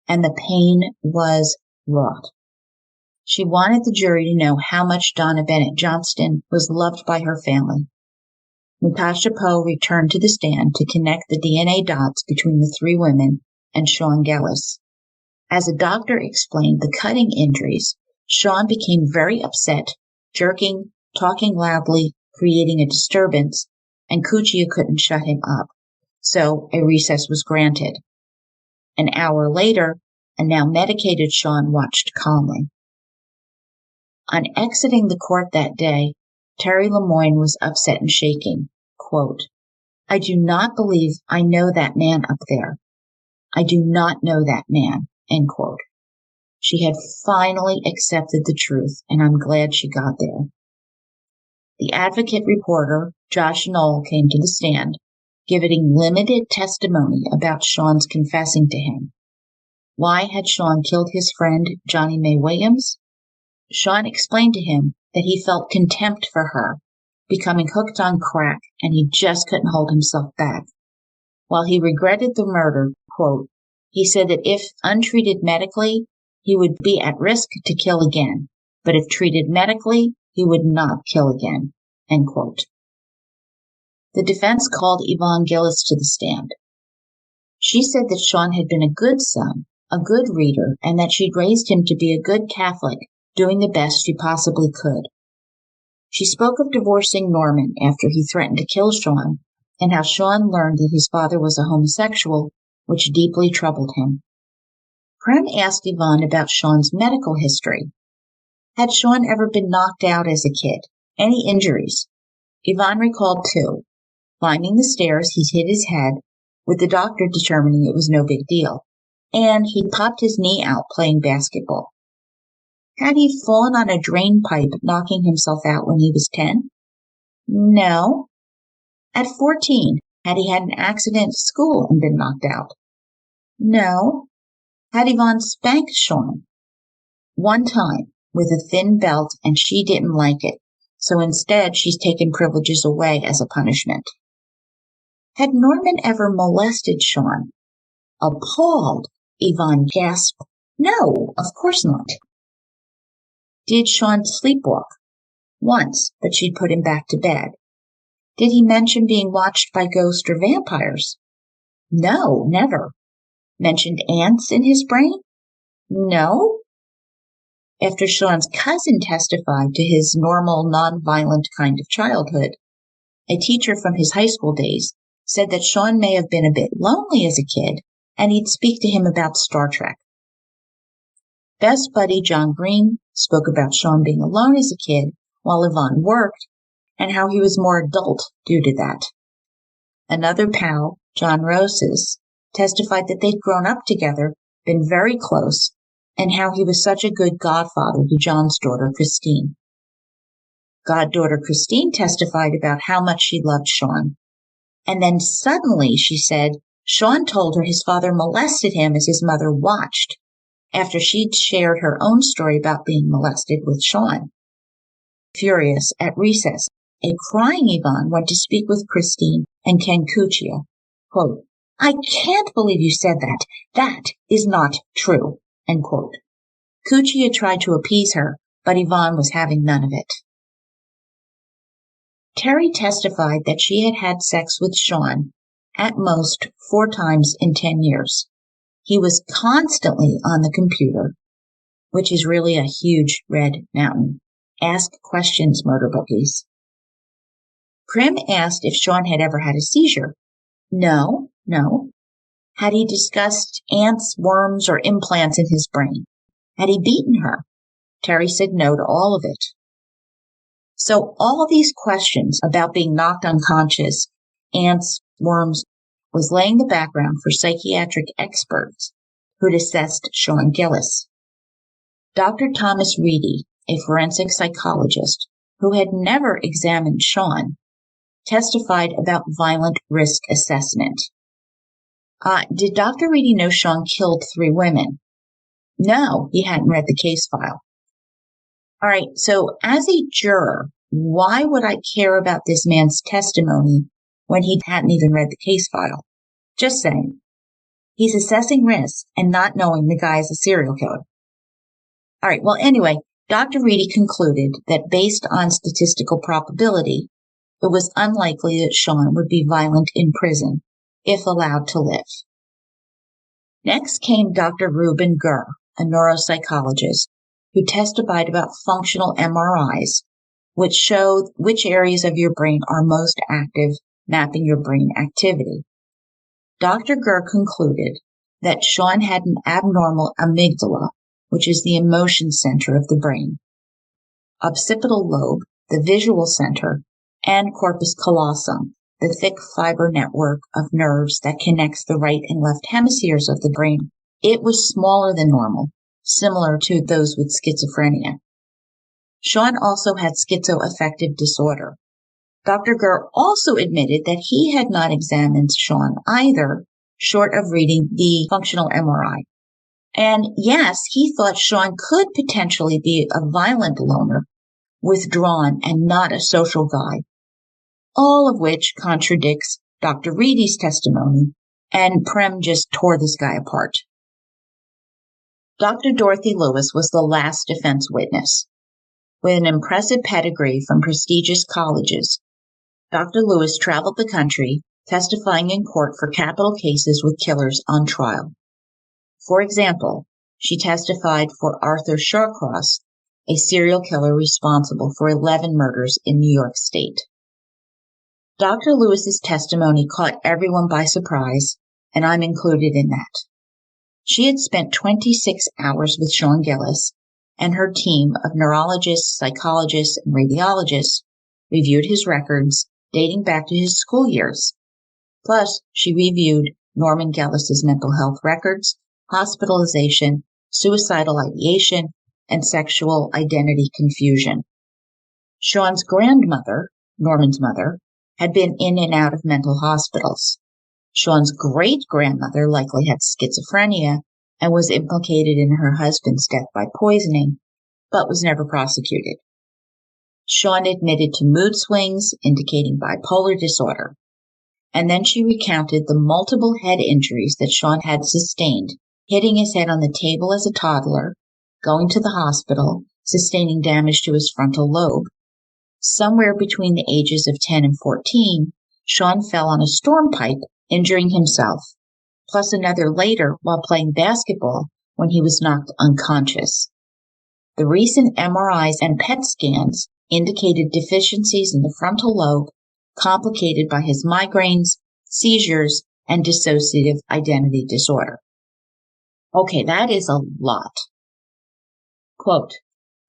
and the pain was wrought. She wanted the jury to know how much Donna Bennett Johnston was loved by her family. Natasha Poe returned to the stand to connect the DNA dots between the three women and Sean Gillis. As a doctor explained the cutting injuries, Sean became very upset, jerking, talking loudly, creating a disturbance, and Cuccia couldn't shut him up, so a recess was granted. An hour later, a now medicated Sean watched calmly. On exiting the court that day, Terry Lemoyne was upset and shaking. Quote, "I do not believe I know that man up there. I do not know that man." End quote. She had finally accepted the truth, and I'm glad she got there. The advocate reporter, Josh Knoll, came to the stand, giving limited testimony about Sean's confessing to him. Why had Sean killed his friend, Johnny Mae Williams? Sean explained to him that he felt contempt for her, becoming hooked on crack, and he just couldn't hold himself back. While he regretted the murder, quote, he said that if untreated medically, he would be at risk to kill again, but if treated medically, he would not kill again, end quote. The defense called Yvonne Gillis to the stand. She said that Sean had been a good son a good reader, and that she'd raised him to be a good Catholic, doing the best she possibly could. She spoke of divorcing Norman after he threatened to kill Sean, and how Sean learned that his father was a homosexual, which deeply troubled him. Prem asked Yvonne about Sean's medical history. Had Sean ever been knocked out as a kid? Any injuries? Yvonne recalled two. Climbing the stairs, he hit his head, with the doctor determining it was no big deal, and he popped his knee out playing basketball. Had he fallen on a drain pipe, knocking himself out when he was 10? No. At 14, had he had an accident at school and been knocked out? No. Had Yvonne spanked Sean? One time, with a thin belt, and she didn't like it, so instead she's taken privileges away as a punishment. Had Norman ever molested Sean? Appalled, Yvonne gasped, "No, of course not." Did Sean sleepwalk? Once, but she'd put him back to bed. Did he mention being watched by ghosts or vampires? No, never. Mentioned ants in his brain? No. After Sean's cousin testified to his normal, non-violent kind of childhood, a teacher from his high school days said that Sean may have been a bit lonely as a kid, and he'd speak to him about Star Trek. Best buddy John Green spoke about Sean being alone as a kid while Yvonne worked, and how he was more adult due to that. Another pal, John Roses, testified that they'd grown up together, been very close, and how he was such a good godfather to John's daughter, Christine. Goddaughter Christine testified about how much she loved Sean. And then suddenly, she said, Sean told her his father molested him as his mother watched, after she'd shared her own story about being molested with Sean. Furious, at recess, a crying Yvonne went to speak with Christine and Ken Cuccia. Quote, "I can't believe you said that. That is not true." End quote. Cuccia tried to appease her, but Yvonne was having none of it. Terry testified that she had had sex with Sean at most 4 times in 10 years. He was constantly on the computer, which is really a huge red mountain. Ask questions, murder bookies. Prim asked if Sean had ever had a seizure. No. Had he discussed ants, worms, or implants in his brain? Had he beaten her? Terry said no to all of it. So all these questions about being knocked unconscious, ants, worms, was laying the background for psychiatric experts who'd assessed Sean Gillis. Dr. Thomas Reedy, a forensic psychologist who had never examined Sean, testified about violent risk assessment. Did Dr. Reedy know Sean killed 3 women? No, he hadn't read the case file. All right, so as a juror, why would I care about this man's testimony when he hadn't even read the case file? Just saying. He's assessing risk and not knowing the guy is a serial killer. All right, well, anyway, Dr. Reedy concluded that based on statistical probability, it was unlikely that Sean would be violent in prison if allowed to live. Next came Dr. Reuben Gurr, a neuropsychologist, who testified about functional MRIs, which show which areas of your brain are most active, mapping your brain activity. Dr. Gurr concluded that Sean had an abnormal amygdala, which is the emotion center of the brain, occipital lobe, the visual center, and corpus callosum, the thick fiber network of nerves that connects the right and left hemispheres of the brain. It was smaller than normal, similar to those with schizophrenia. Sean also had schizoaffective disorder. Dr. Gurr also admitted that he had not examined Sean either, short of reading the functional MRI. And yes, he thought Sean could potentially be a violent loner, withdrawn and not a social guy, all of which contradicts Dr. Reedy's testimony, and Prem just tore this guy apart. Dr. Dorothy Lewis was the last defense witness. With an impressive pedigree from prestigious colleges, Dr. Lewis traveled the country, testifying in court for capital cases with killers on trial. For example, she testified for Arthur Shawcross, a serial killer responsible for 11 murders in New York State. Dr. Lewis's testimony caught everyone by surprise, and I'm included in that. She had spent 26 hours with Sean Gillis, and her team of neurologists, psychologists, and radiologists reviewed his records dating back to his school years. Plus, she reviewed Norman Gillis's mental health records, hospitalization, suicidal ideation, and sexual identity confusion. Sean's grandmother, Norman's mother, had been in and out of mental hospitals. Sean's great-grandmother likely had schizophrenia and was implicated in her husband's death by poisoning, but was never prosecuted. Sean admitted to mood swings indicating bipolar disorder, and then she recounted the multiple head injuries that Sean had sustained, hitting his head on the table as a toddler, going to the hospital, sustaining damage to his frontal lobe. Somewhere between the ages of 10 and 14, Sean fell on a storm pipe, injuring himself, plus another later while playing basketball when he was knocked unconscious. The recent MRIs and PET scans indicated deficiencies in the frontal lobe, complicated by his migraines, seizures, and dissociative identity disorder. Okay, that is a lot. Quote,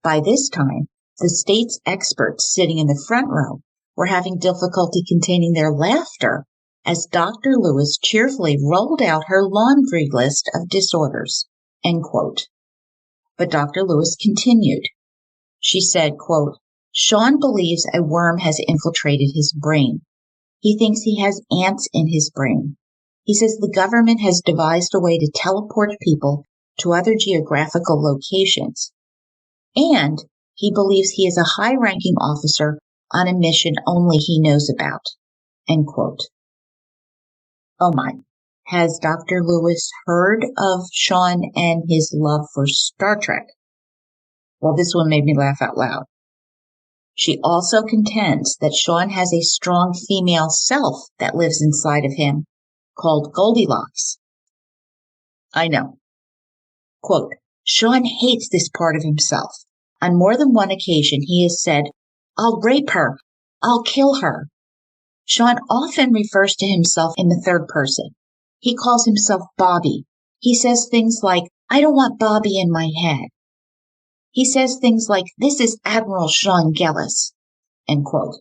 by this time, the state's experts sitting in the front row were having difficulty containing their laughter as Dr. Lewis cheerfully rolled out her laundry list of disorders, end quote. But Dr. Lewis continued. She said, quote, Sean believes a worm has infiltrated his brain. He thinks he has ants in his brain. He says the government has devised a way to teleport people to other geographical locations. And he believes he is a high-ranking officer on a mission only he knows about, end quote. Oh my, has Dr. Lewis heard of Sean and his love for Star Trek? Well, this one made me laugh out loud. She also contends that Sean has a strong female self that lives inside of him, called Goldilocks. I know. Quote, Sean hates this part of himself. On more than one occasion, he has said, I'll rape her. I'll kill her. Sean often refers to himself in the third person. He calls himself Bobby. He says things like, I don't want Bobby in my head. He says things like, this is Admiral Sean Gillis, end quote.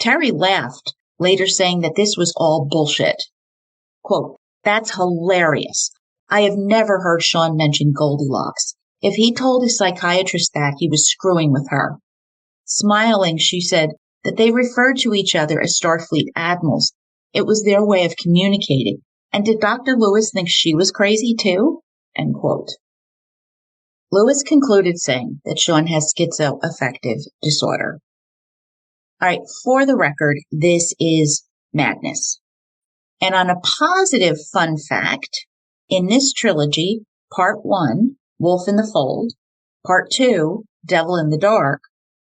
Terry laughed, later saying that this was all bullshit. Quote, that's hilarious. I have never heard Sean mention Goldilocks. If he told his psychiatrist that, he was screwing with her. Smiling, she said that they referred to each other as Starfleet admirals. It was their way of communicating. And did Dr. Lewis think she was crazy too? End quote. Lewis concluded saying that Sean has schizoaffective disorder. All right, for the record, this is madness. And on a positive fun fact, in this trilogy, Part 1, Wolf in the Fold, Part 2, Devil in the Dark,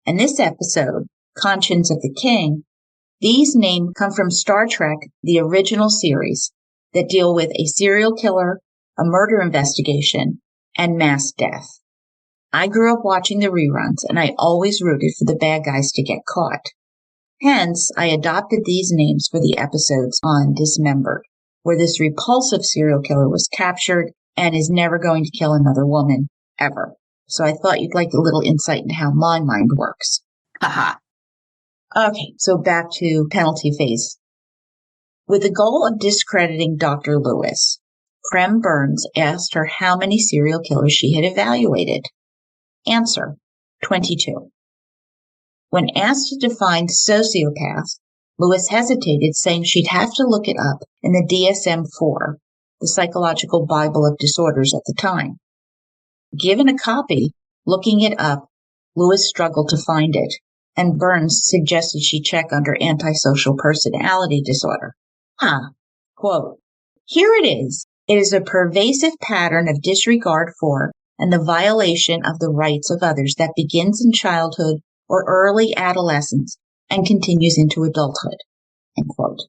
and this episode, Conscience of the King, these names come from Star Trek, the original series, that deal with a serial killer, a murder investigation, and mass death. I grew up watching the reruns, and I always rooted for the bad guys to get caught. Hence, I adopted these names for the episodes on Dismembered, where this repulsive serial killer was captured and is never going to kill another woman, ever. So I thought you'd like a little insight into how my mind works. Haha. Okay, so back to penalty phase. With the goal of discrediting Dr. Lewis, Prem Burns asked her how many serial killers she had evaluated. Answer, 22. When asked to define sociopath, Lewis hesitated, saying she'd have to look it up in the DSM-4, the Psychological Bible of Disorders at the time. Given a copy, looking it up, Lewis struggled to find it, and Burns suggested she check under antisocial personality disorder. Quote, here it is. It is a pervasive pattern of disregard for and the violation of the rights of others that begins in childhood or early adolescence and continues into adulthood. End quote.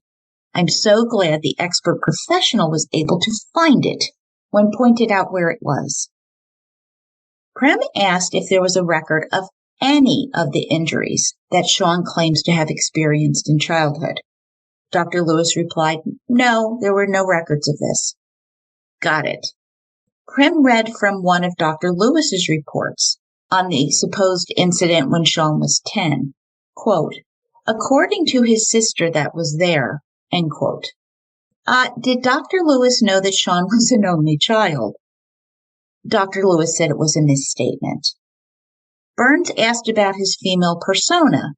I'm so glad the expert professional was able to find it when pointed out where it was. Prem asked if there was a record of any of the injuries that Sean claims to have experienced in childhood. Dr. Lewis replied, no, there were no records of this. Got it. Prem read from one of Dr. Lewis's reports on the supposed incident when Sean was 10. Quote, according to his sister that was there, end quote. Did Dr. Lewis know that Sean was an only child? Dr. Lewis said it was a misstatement. Burns asked about his female persona,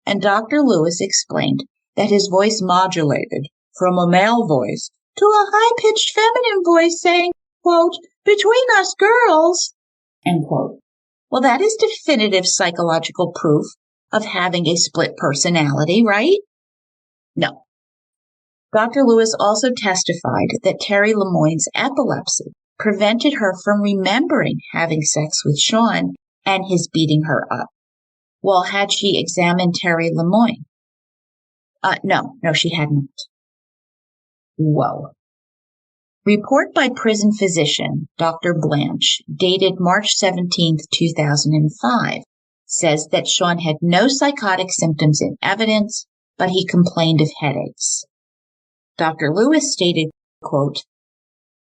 and Dr. Lewis explained that his voice modulated from a male voice to a high-pitched feminine voice saying, quote, between us girls, end quote. Well, that is definitive psychological proof of having a split personality, right? No. Dr. Lewis also testified that Terry Lemoyne's epilepsy prevented her from remembering having sex with Sean and his beating her up. Well, had she examined Terry Lemoyne? No, she had not. Whoa. Report by prison physician Dr. Blanche, dated March 17, 2005, says that Sean had no psychotic symptoms in evidence, but he complained of headaches. Dr. Lewis stated, quote,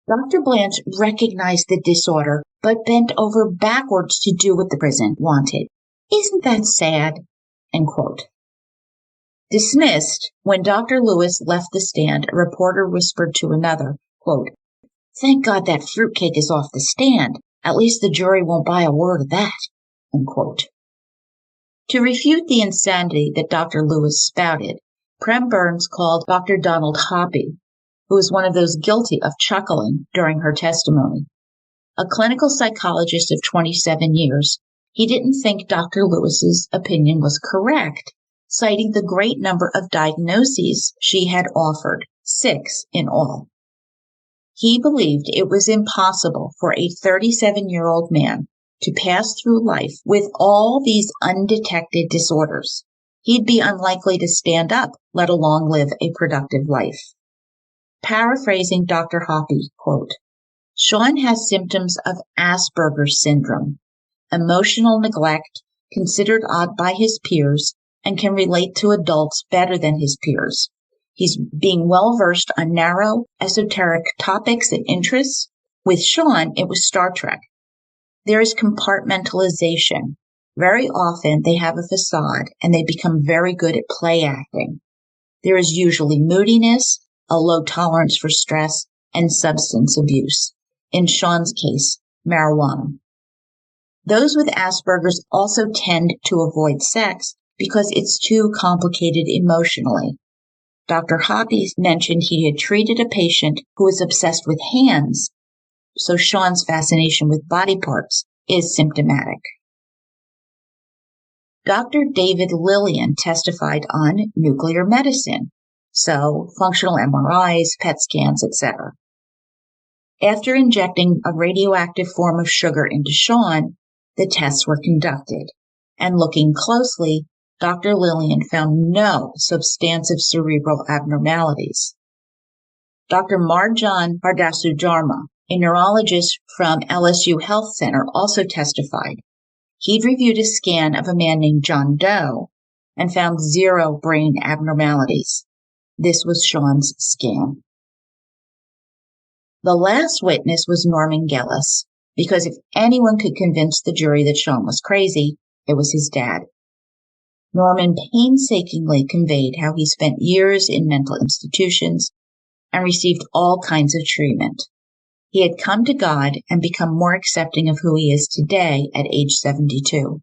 Dr. Blanche recognized the disorder, but bent over backwards to do what the prison wanted. Isn't that sad? End quote. Dismissed, when Dr. Lewis left the stand, a reporter whispered to another, quote, thank God that fruitcake is off the stand. At least the jury won't buy a word of that, end quote. To refute the insanity that Dr. Lewis spouted, Prem Burns called Dr. Donald Hoppy, who was one of those guilty of chuckling during her testimony. A clinical psychologist of 27 years, he didn't think Dr. Lewis's opinion was correct, citing the great number of diagnoses she had offered, 6 in all. He believed it was impossible for a 37-year-old man to pass through life with all these undetected disorders. He'd be unlikely to stand up, let alone live a productive life. Paraphrasing Dr. Hoppy, quote, Sean has symptoms of Asperger's syndrome, emotional neglect, considered odd by his peers, and can relate to adults better than his peers. He's being well-versed on narrow, esoteric topics and interests. With Sean, it was Star Trek. There is compartmentalization. Very often, they have a facade, and they become very good at play acting. There is usually moodiness, a low tolerance for stress, and substance abuse. In Sean's case, marijuana. Those with Asperger's also tend to avoid sex because it's too complicated emotionally. Dr. Hoppy mentioned he had treated a patient who was obsessed with hands, so Sean's fascination with body parts is symptomatic. Dr. David Lillian testified on nuclear medicine, so functional MRIs, PET scans, etc. After injecting a radioactive form of sugar into Sean, the tests were conducted, and looking closely, Dr. Lillian found no substantive cerebral abnormalities. Dr. Marjan Hardasujarma, a neurologist from LSU Health Center, also testified. He'd reviewed a scan of a man named John Doe and found 0 brain abnormalities. This was Sean's scan. The last witness was Norman Gillis, because if anyone could convince the jury that Sean was crazy, it was his dad. Norman painstakingly conveyed how he spent years in mental institutions and received all kinds of treatment. He had come to God and become more accepting of who he is today at age 72.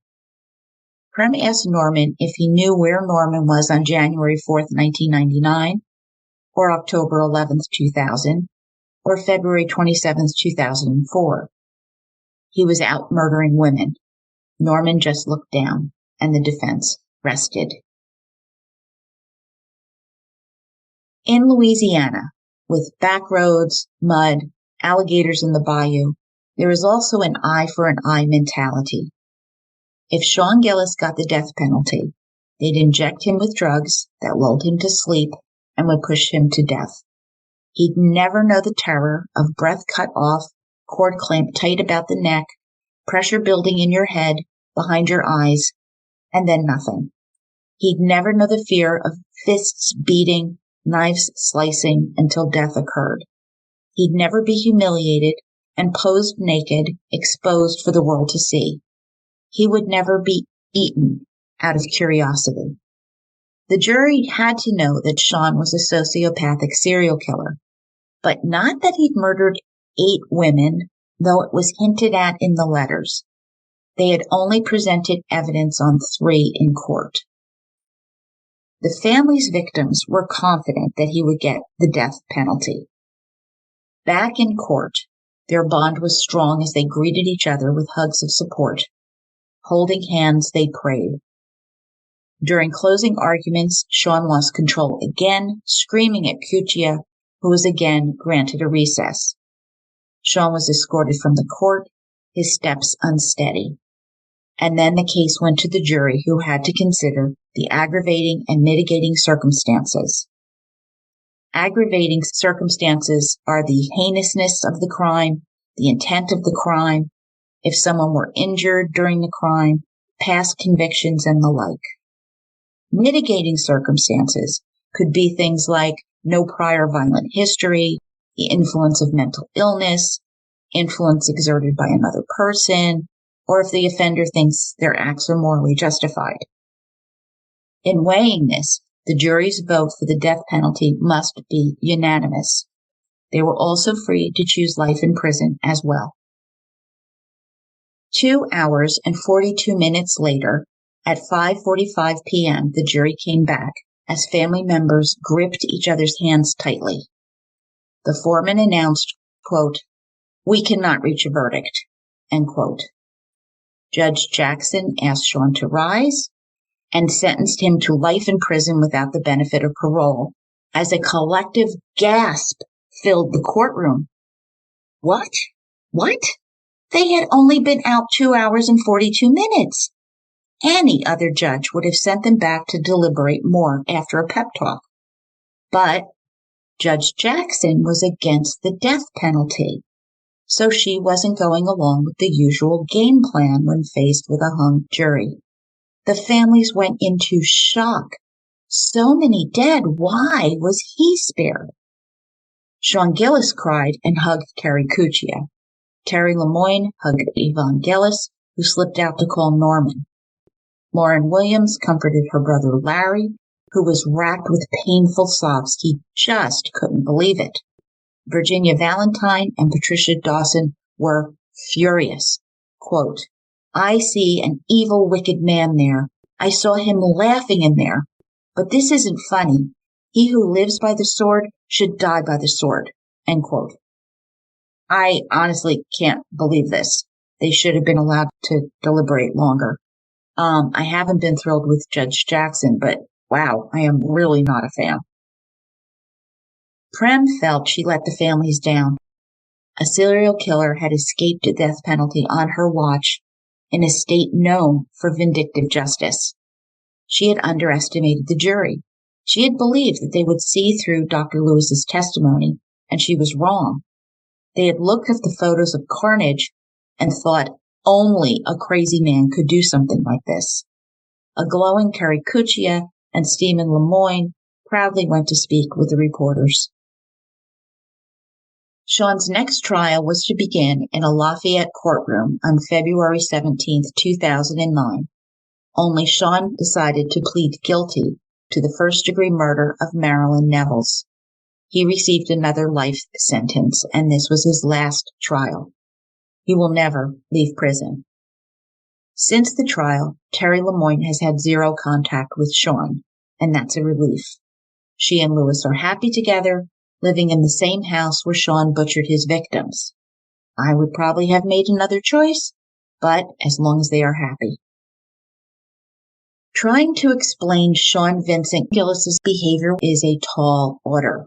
Prem asked Norman if he knew where Norman was on January 4th, 1999, or October 11th, 2000, or February 27th, 2004. He was out murdering women. Norman just looked down, and the defense rested. In Louisiana, with back roads, mud, alligators in the bayou, there is also an eye for an eye mentality. If Sean Gillis got the death penalty, they'd inject him with drugs that lulled him to sleep and would push him to death. He'd never know the terror of breath cut off, cord clamped tight about the neck, pressure building in your head, behind your eyes, and then nothing. He'd never know the fear of fists beating, knives slicing until death occurred. He'd never be humiliated and posed naked, exposed for the world to see. He would never be eaten out of curiosity. The jury had to know that Sean was a sociopathic serial killer, but not that he'd murdered 8 women, though it was hinted at in the letters. They had only presented evidence on 3 in court. The family's victims were confident that he would get the death penalty. Back in court, their bond was strong as they greeted each other with hugs of support. Holding hands, they prayed. During closing arguments, Sean lost control again, screaming at Cuccia, who was again granted a recess. Sean was escorted from the court, his steps unsteady. And then the case went to the jury, who had to consider the aggravating and mitigating circumstances. Aggravating circumstances are the heinousness of the crime, the intent of the crime, if someone were injured during the crime, past convictions, and the like. Mitigating circumstances could be things like no prior violent history, the influence of mental illness, influence exerted by another person, or if the offender thinks their acts are morally justified. In weighing this, the jury's vote for the death penalty must be unanimous. They were also free to choose life in prison as well. 2 hours and 42 minutes later, at 5:45 p.m., the jury came back as family members gripped each other's hands tightly. The foreman announced, quote, "We cannot reach a verdict," end quote. Judge Jackson asked Sean to rise and sentenced him to life in prison without the benefit of parole, as a collective gasp filled the courtroom. What? What? They had only been out 2 hours and 42 minutes. Any other judge would have sent them back to deliberate more after a pep talk. But Judge Jackson was against the death penalty, so she wasn't going along with the usual game plan when faced with a hung jury. The families went into shock. So many dead. Why was he spared? Sean Gillis cried and hugged Terry Cuccia. Terry Lemoyne hugged Yvonne Gillis, who slipped out to call Norman. Lauren Williams comforted her brother Larry, who was racked with painful sobs. He just couldn't believe it. Virginia Valentine and Patricia Dawson were furious. Quote, "I see an evil, wicked man there. I saw him laughing in there. But this isn't funny. He who lives by the sword should die by the sword." End quote. I honestly can't believe this. They should have been allowed to deliberate longer. I haven't been thrilled with Judge Jackson, but wow, I am really not a fan. Prem felt she let the families down. A serial killer had escaped the death penalty on her watch in a state known for vindictive justice. She had underestimated the jury. She had believed that they would see through Dr. Lewis's testimony, and she was wrong. They had looked at the photos of carnage and thought only a crazy man could do something like this. A glowing Terry Cuccia and Stephen Lemoyne proudly went to speak with the reporters. Sean's next trial was to begin in a Lafayette courtroom on February 17, 2009. Only Sean decided to plead guilty to the first-degree murder of Marilyn Nevels. He received another life sentence, and this was his last trial. He will never leave prison. Since the trial, Terry Lemoyne has had zero contact with Sean, and that's a relief. She and Lewis are happy together, living in the same house where Sean butchered his victims. I would probably have made another choice, but as long as they are happy. Trying to explain Sean Vincent Gillis's behavior is a tall order.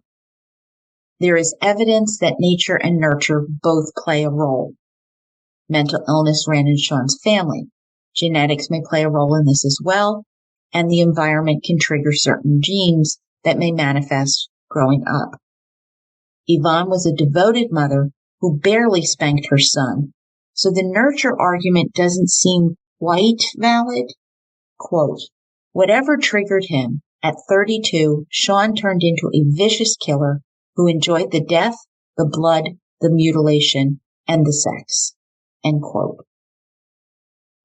There is evidence that nature and nurture both play a role. Mental illness ran in Sean's family. Genetics may play a role in this as well, and the environment can trigger certain genes that may manifest growing up. Yvonne was a devoted mother who barely spanked her son, so the nurture argument doesn't seem quite valid. Quote, whatever triggered him, at 32, Sean turned into a vicious killer who enjoyed the death, the blood, the mutilation, and the sex. End quote.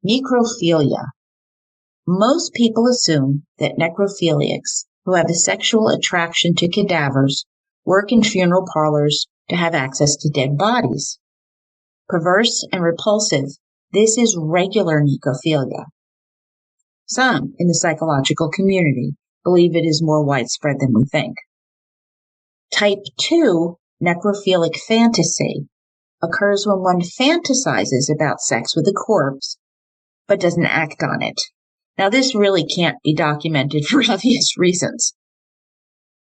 Necrophilia. Most people assume that necrophiliacs who have a sexual attraction to cadavers work in funeral parlors to have access to dead bodies. Perverse and repulsive, this is regular necrophilia. Some in the psychological community believe it is more widespread than we think. Type 2 necrophilic fantasy occurs when one fantasizes about sex with a corpse, but doesn't act on it. Now, this really can't be documented for obvious reasons.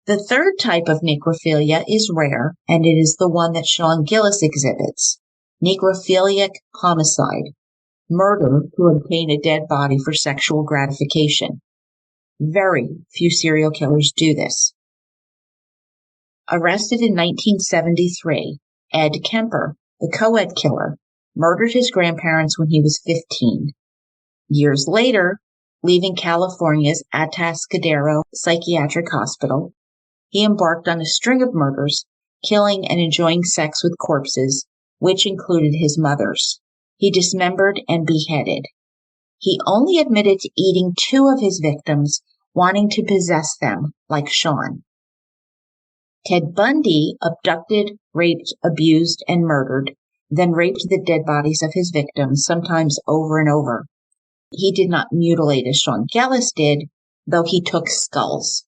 The third type of necrophilia is rare, and it is the one that Sean Gillis exhibits, necrophiliac homicide, murder to obtain a dead body for sexual gratification. Very few serial killers do this. Arrested in 1973, Ed Kemper, the co-ed killer, murdered his grandparents when he was 15. Years later, leaving California's Atascadero Psychiatric Hospital, he embarked on a string of murders, killing and enjoying sex with corpses, which included his mother's. He dismembered and beheaded. He only admitted to eating 2 of his victims, wanting to possess them, like Sean. Ted Bundy abducted, raped, abused, and murdered, then raped the dead bodies of his victims, sometimes over and over. He did not mutilate as Sean Gillis did, though he took skulls.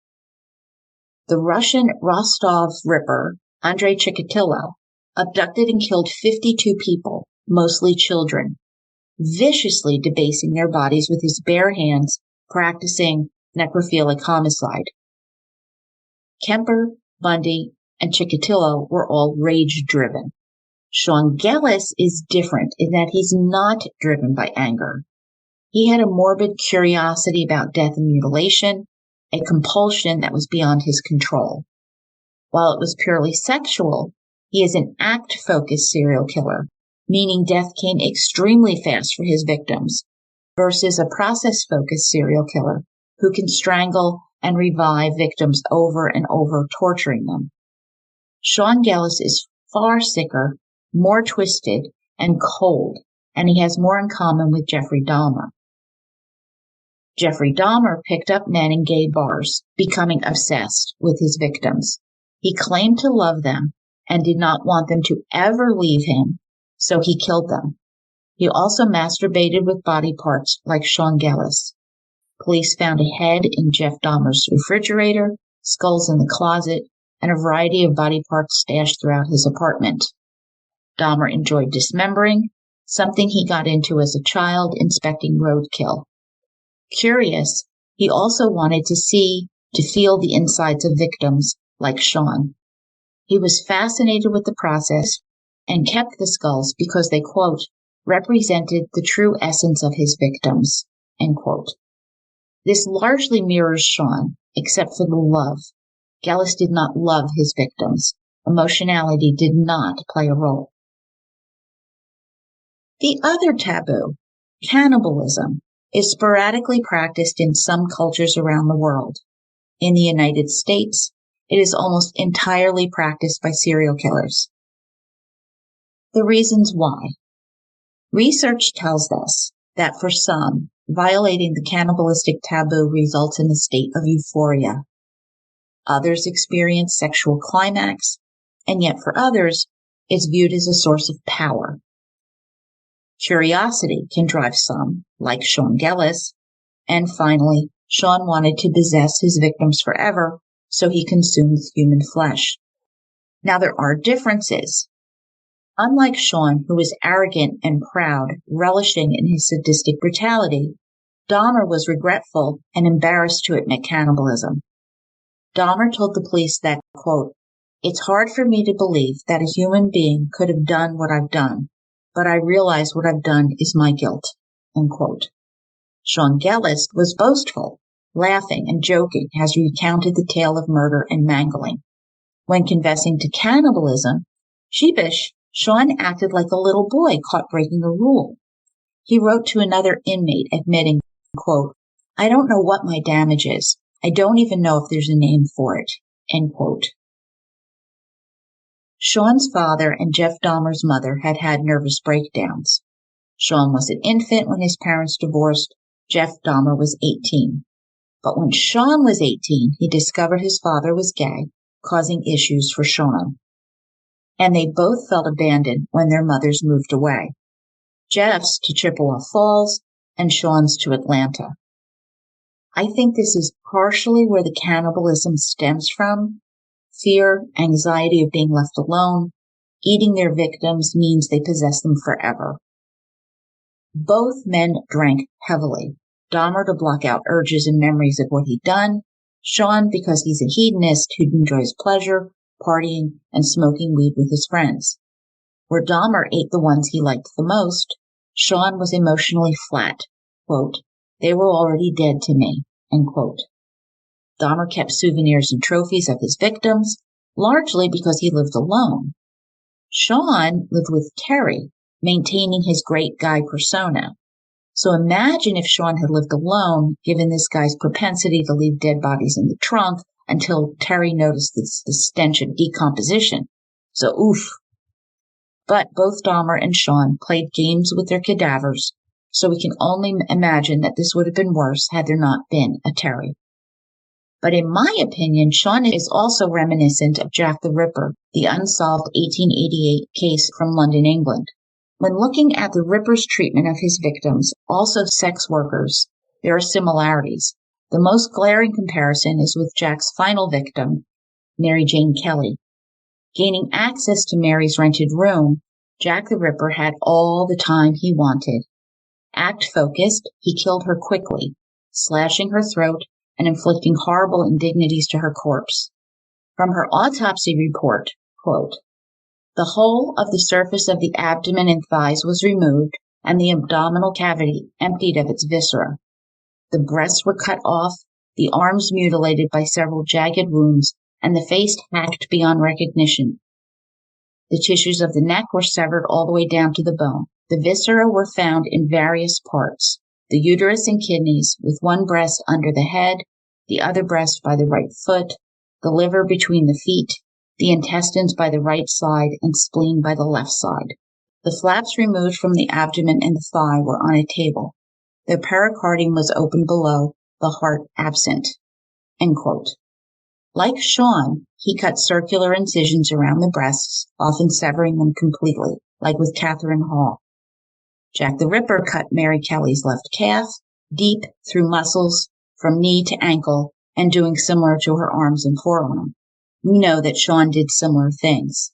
The Russian Rostov Ripper, Andrei Chikatilo, abducted and killed 52 people, mostly children, viciously debasing their bodies with his bare hands, practicing necrophilic homicide. Kemper, Bundy, and Chikatilo were all rage-driven. Sean Gillis is different in that he's not driven by anger. He had a morbid curiosity about death and mutilation, a compulsion that was beyond his control. While it was purely sexual, he is an act-focused serial killer, meaning death came extremely fast for his victims, versus a process-focused serial killer who can strangle and revive victims over and over, torturing them. Sean Gillis is far sicker, more twisted, and cold, and he has more in common with Jeffrey Dahmer. Jeffrey Dahmer picked up men in gay bars, becoming obsessed with his victims. He claimed to love them and did not want them to ever leave him, so he killed them. He also masturbated with body parts like Sean Gillis. Police found a head in Jeff Dahmer's refrigerator, skulls in the closet, and a variety of body parts stashed throughout his apartment. Dahmer enjoyed dismembering, something he got into as a child inspecting roadkill. Curious, he also wanted to see, to feel the insides of victims, like Sean. He was fascinated with the process and kept the skulls because they, quote, represented the true essence of his victims, end quote. This largely mirrors Sean, except for the love. Gillis did not love his victims. Emotionality did not play a role. The other taboo, cannibalism, is sporadically practiced in some cultures around the world. In the United States, it is almost entirely practiced by serial killers. The reasons why. Research tells us that for some, violating the cannibalistic taboo results in a state of euphoria. Others experience sexual climax, and yet for others, it's viewed as a source of power. Curiosity can drive some, like Sean Gillis, and finally, Sean wanted to possess his victims forever, so he consumed human flesh. Now there are differences. Unlike Sean, who was arrogant and proud, relishing in his sadistic brutality, Dahmer was regretful and embarrassed to admit cannibalism. Dahmer told the police that, quote, it's hard for me to believe that a human being could have done what I've done, but I realize what I've done is my guilt, end quote. Sean Gillis was boastful, laughing and joking as he recounted the tale of murder and mangling. When confessing to cannibalism, sheepish, Sean acted like a little boy caught breaking a rule. He wrote to another inmate admitting, quote, "I don't know what my damage is. I don't even know if there's a name for it," end quote. Sean's father and Jeff Dahmer's mother had had nervous breakdowns. Sean was an infant when his parents divorced. Jeff Dahmer was 18. But when Sean was 18, he discovered his father was gay, causing issues for Sean. And they both felt abandoned when their mothers moved away. Jeff's to Chippewa Falls and Sean's to Atlanta. I think this is partially where the cannibalism stems from. Fear, anxiety of being left alone. Eating their victims means they possess them forever. Both men drank heavily. Dahmer to block out urges and memories of what he'd done. Sean because he's a hedonist who enjoys pleasure, partying, and smoking weed with his friends. Where Dahmer ate the ones he liked the most, Sean was emotionally flat. Quote, "They were already dead to me," end quote. Dahmer kept souvenirs and trophies of his victims, largely because he lived alone. Sean lived with Terry, maintaining his great guy persona. So imagine if Sean had lived alone, given this guy's propensity to leave dead bodies in the trunk until Terry noticed the stench of decomposition. So oof. But both Dahmer and Sean played games with their cadavers, so we can only imagine that this would have been worse had there not been a Terry. But in my opinion, Sean is also reminiscent of Jack the Ripper, the unsolved 1888 case from London, England. When looking at the Ripper's treatment of his victims, also sex workers, there are similarities. The most glaring comparison is with Jack's final victim, Mary Jane Kelly. Gaining access to Mary's rented room, Jack the Ripper had all the time he wanted. Act-focused, he killed her quickly, slashing her throat and inflicting horrible indignities to her corpse. From her autopsy report, quote, "The whole of the surface of the abdomen and thighs was removed, and the abdominal cavity emptied of its viscera. The breasts were cut off, the arms mutilated by several jagged wounds, and the face hacked beyond recognition. The tissues of the neck were severed all the way down to the bone. The viscera were found in various parts, the uterus and kidneys, with one breast under the head, the other breast by the right foot, the liver between the feet, the intestines by the right side, and spleen by the left side. The flaps removed from the abdomen and the thigh were on a table. The pericardium was open below, the heart absent." End quote. Like Sean, he cut circular incisions around the breasts, often severing them completely, like with Catherine Hall. Jack the Ripper cut Mary Kelly's left calf, deep through muscles, from knee to ankle, and doing similar to her arms and forearm. We know that Sean did similar things.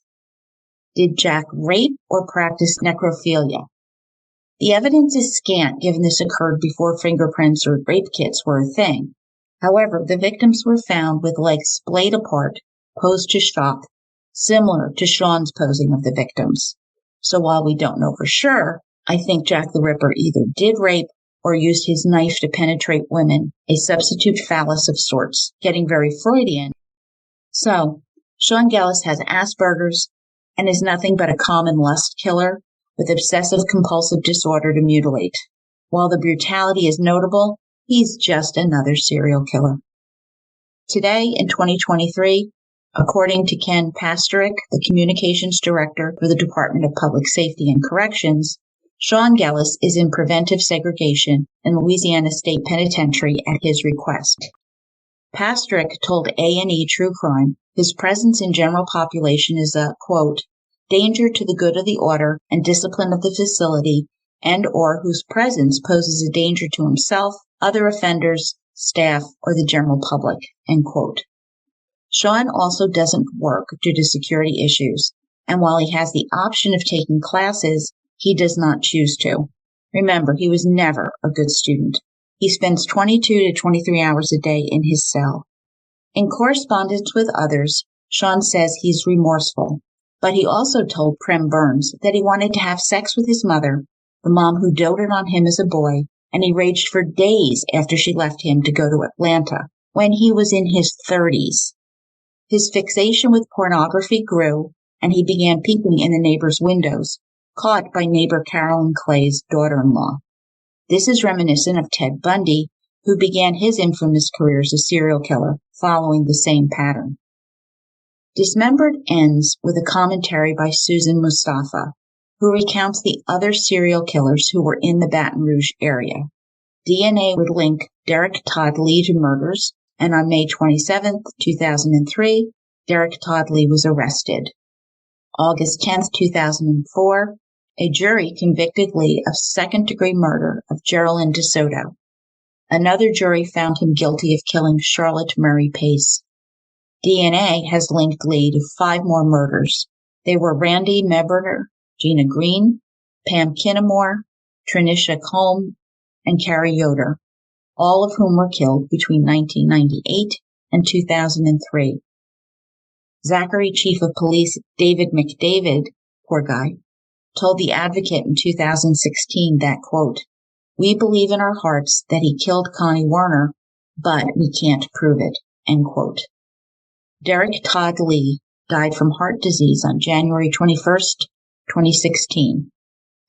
Did Jack rape or practice necrophilia? The evidence is scant, given this occurred before fingerprints or rape kits were a thing. However, the victims were found with legs splayed apart, posed to shock, similar to Sean's posing of the victims. So while we don't know for sure, I think Jack the Ripper either did rape or used his knife to penetrate women, a substitute phallus of sorts, getting very Freudian. So, Sean Gillis has Asperger's and is nothing but a common lust killer with obsessive-compulsive disorder to mutilate. While the brutality is notable, he's just another serial killer. Today, in 2023, according to Ken Pasterik, the communications director for the Department of Public Safety and Corrections, Sean Gillis is in preventive segregation in Louisiana State Penitentiary at his request. Pasterik told A&E True Crime his presence in general population is a, quote, "danger to the good of the order and discipline of the facility and or whose presence poses a danger to himself, other offenders, staff, or the general public," end quote. Sean also doesn't work due to security issues, and while he has the option of taking classes, he does not choose to. Remember, he was never a good student. He spends 22 to 23 hours a day in his cell. In correspondence with others, Sean says he's remorseful, but he also told Prem Burns that he wanted to have sex with his mother, the mom who doted on him as a boy, and he raged for days after she left him to go to Atlanta when he was in his 30s. His fixation with pornography grew, and he began peeking in the neighbors' windows, caught by neighbor Carolyn Clay's daughter-in-law. This is reminiscent of Ted Bundy, who began his infamous career as a serial killer, following the same pattern. Dismembered ends with a commentary by Susan Mustafa, who recounts the other serial killers who were in the Baton Rouge area. DNA would link Derek Todd Lee to murders, and on May 27, 2003, Derek Todd Lee was arrested. August 10, 2004, a jury convicted Lee of second-degree murder of Geraldine DeSoto. Another jury found him guilty of killing Charlotte Murray Pace. DNA has linked Lee to 5 more murders. They were Randy Meberner, Gina Green, Pam Kinnamore, Trinisha Colm, and Carrie Yoder, all of whom were killed between 1998 and 2003. Zachary Chief of Police David McDavid, poor guy, told The Advocate in 2016 that, quote, "We believe in our hearts that he killed Connie Warner, but we can't prove it," end quote. Derek Todd Lee died from heart disease on January 21st, 2016.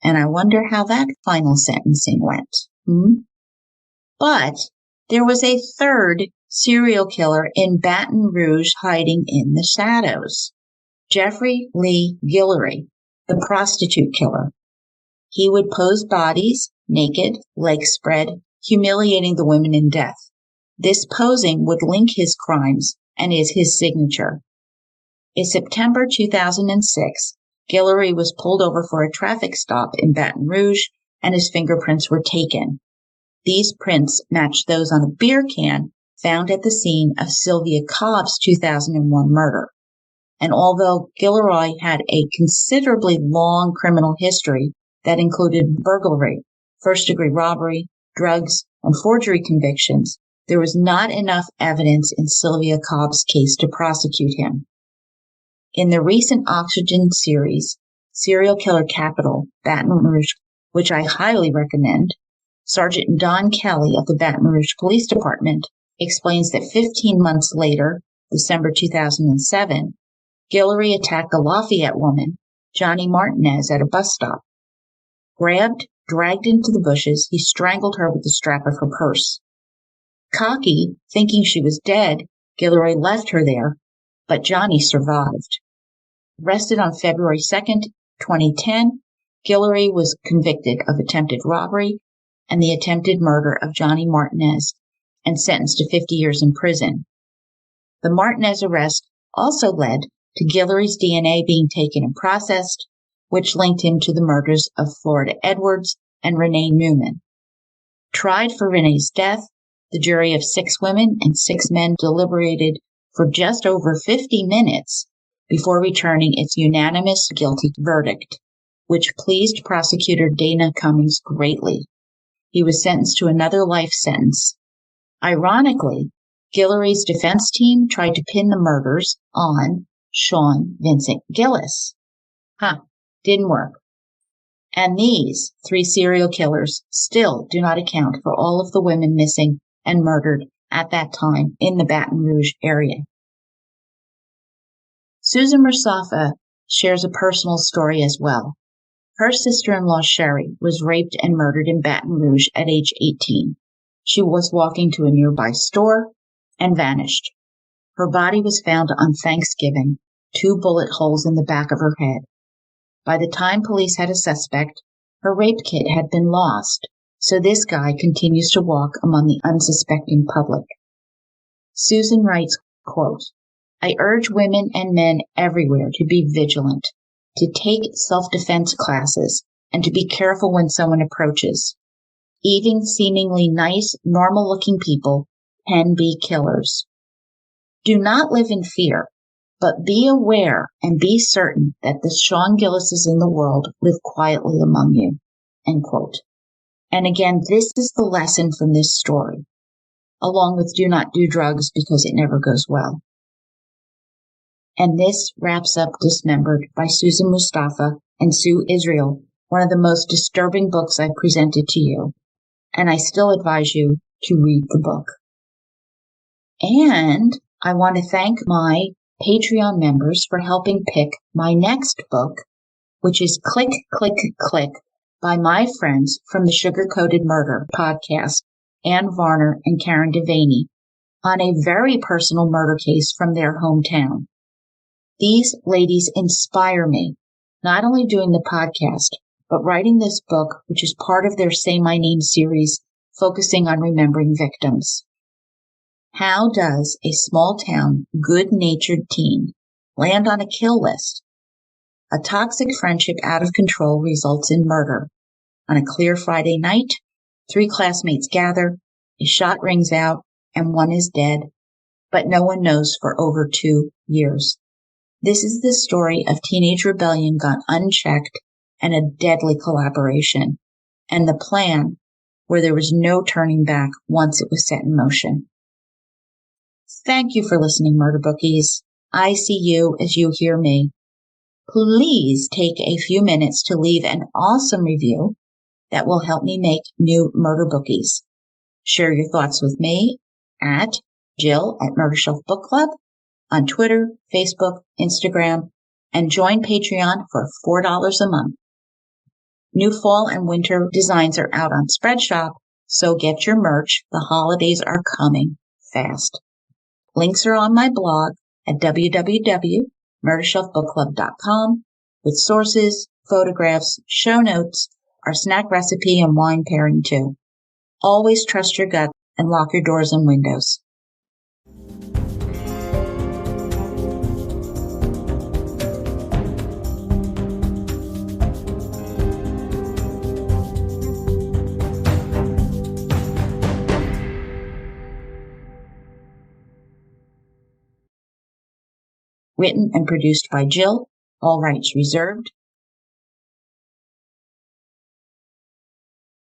And I wonder how that final sentencing went. But there was a third serial killer in Baton Rouge hiding in the shadows. Jeffrey Lee Guillory, the prostitute killer. He would pose bodies, naked, legs spread, humiliating the women in death. This posing would link his crimes and is his signature. In September 2006, Guillory was pulled over for a traffic stop in Baton Rouge, and his fingerprints were taken. These prints matched those on a beer can found at the scene of Sylvia Cobb's 2001 murder. And although Guillory had a considerably long criminal history that included burglary, first-degree robbery, drugs, and forgery convictions, there was not enough evidence in Sylvia Cobb's case to prosecute him. In the recent Oxygen series, Serial Killer Capital, Baton Rouge, which I highly recommend, Sergeant Don Kelly of the Baton Rouge Police Department explains that 15 months later, December 2007, Guillory attacked a Lafayette woman, Johnny Martinez, at a bus stop. Grabbed, dragged into the bushes, he strangled her with the strap of her purse. Cocky, thinking she was dead, Guillory left her there, but Johnny survived. Arrested on February 2nd, 2010, Guillory was convicted of attempted robbery and the attempted murder of Johnny Martinez and sentenced to 50 years in prison. The Martinez arrest also led to Guillory's DNA being taken and processed, which linked him to the murders of Florida Edwards and Renee Newman. Tried for Renee's death, the jury of 6 women and 6 men deliberated for just over 50 minutes before returning its unanimous guilty verdict, which pleased prosecutor Dana Cummings greatly. He was sentenced to another life sentence. Ironically, Guillory's defense team tried to pin the murders on Sean Vincent Gillis. Didn't work. And these 3 serial killers still do not account for all of the women missing and murdered at that time in the Baton Rouge area. Susan Mustafa shares a personal story as well. Her sister-in-law Sherry was raped and murdered in Baton Rouge at age 18. She was walking to a nearby store and vanished. Her body was found on Thanksgiving, 2 bullet holes in the back of her head. By the time police had a suspect, her rape kit had been lost, so this guy continues to walk among the unsuspecting public. Susan writes, quote, "I urge women and men everywhere to be vigilant, to take self-defense classes, and to be careful when someone approaches. Even seemingly nice, normal-looking people can be killers. Do not live in fear, but be aware and be certain that the Sean Gillises in the world live quietly among you." End quote. And again, this is the lesson from this story, along with do not do drugs because it never goes well. And this wraps up Dismembered by Susan Mustafa and Sue Israel, one of the most disturbing books I've presented to you. And I still advise you to read the book. And I want to thank my Patreon members for helping pick my next book, which is Click, Click, Click by my friends from the Sugar Coated Murder podcast, Ann Varner and Karen Devaney, on a very personal murder case from their hometown. These ladies inspire me, not only doing the podcast, but writing this book, which is part of their Say My Name series, focusing on remembering victims. How does a small-town, good-natured teen land on a kill list? A toxic friendship out of control results in murder. On a clear Friday night, 3 classmates gather, a shot rings out, and one is dead, but no one knows for over 2 years. This is the story of teenage rebellion gone unchecked and a deadly collaboration, and the plan where there was no turning back once it was set in motion. Thank you for listening, Murder Bookies. I see you as you hear me. Please take a few minutes to leave an awesome review that will help me make new Murder Bookies. Share your thoughts with me at Jill at Murder Shelf Book Club on Twitter, Facebook, Instagram, and join Patreon for $4 a month. New fall and winter designs are out on Spreadshop, so get your merch. The holidays are coming fast. Links are on my blog at www.murdershelfbookclub.com with sources, photographs, show notes, our snack recipe, and wine pairing too. Always trust your gut and lock your doors and windows. Written and produced by Jill, all rights reserved.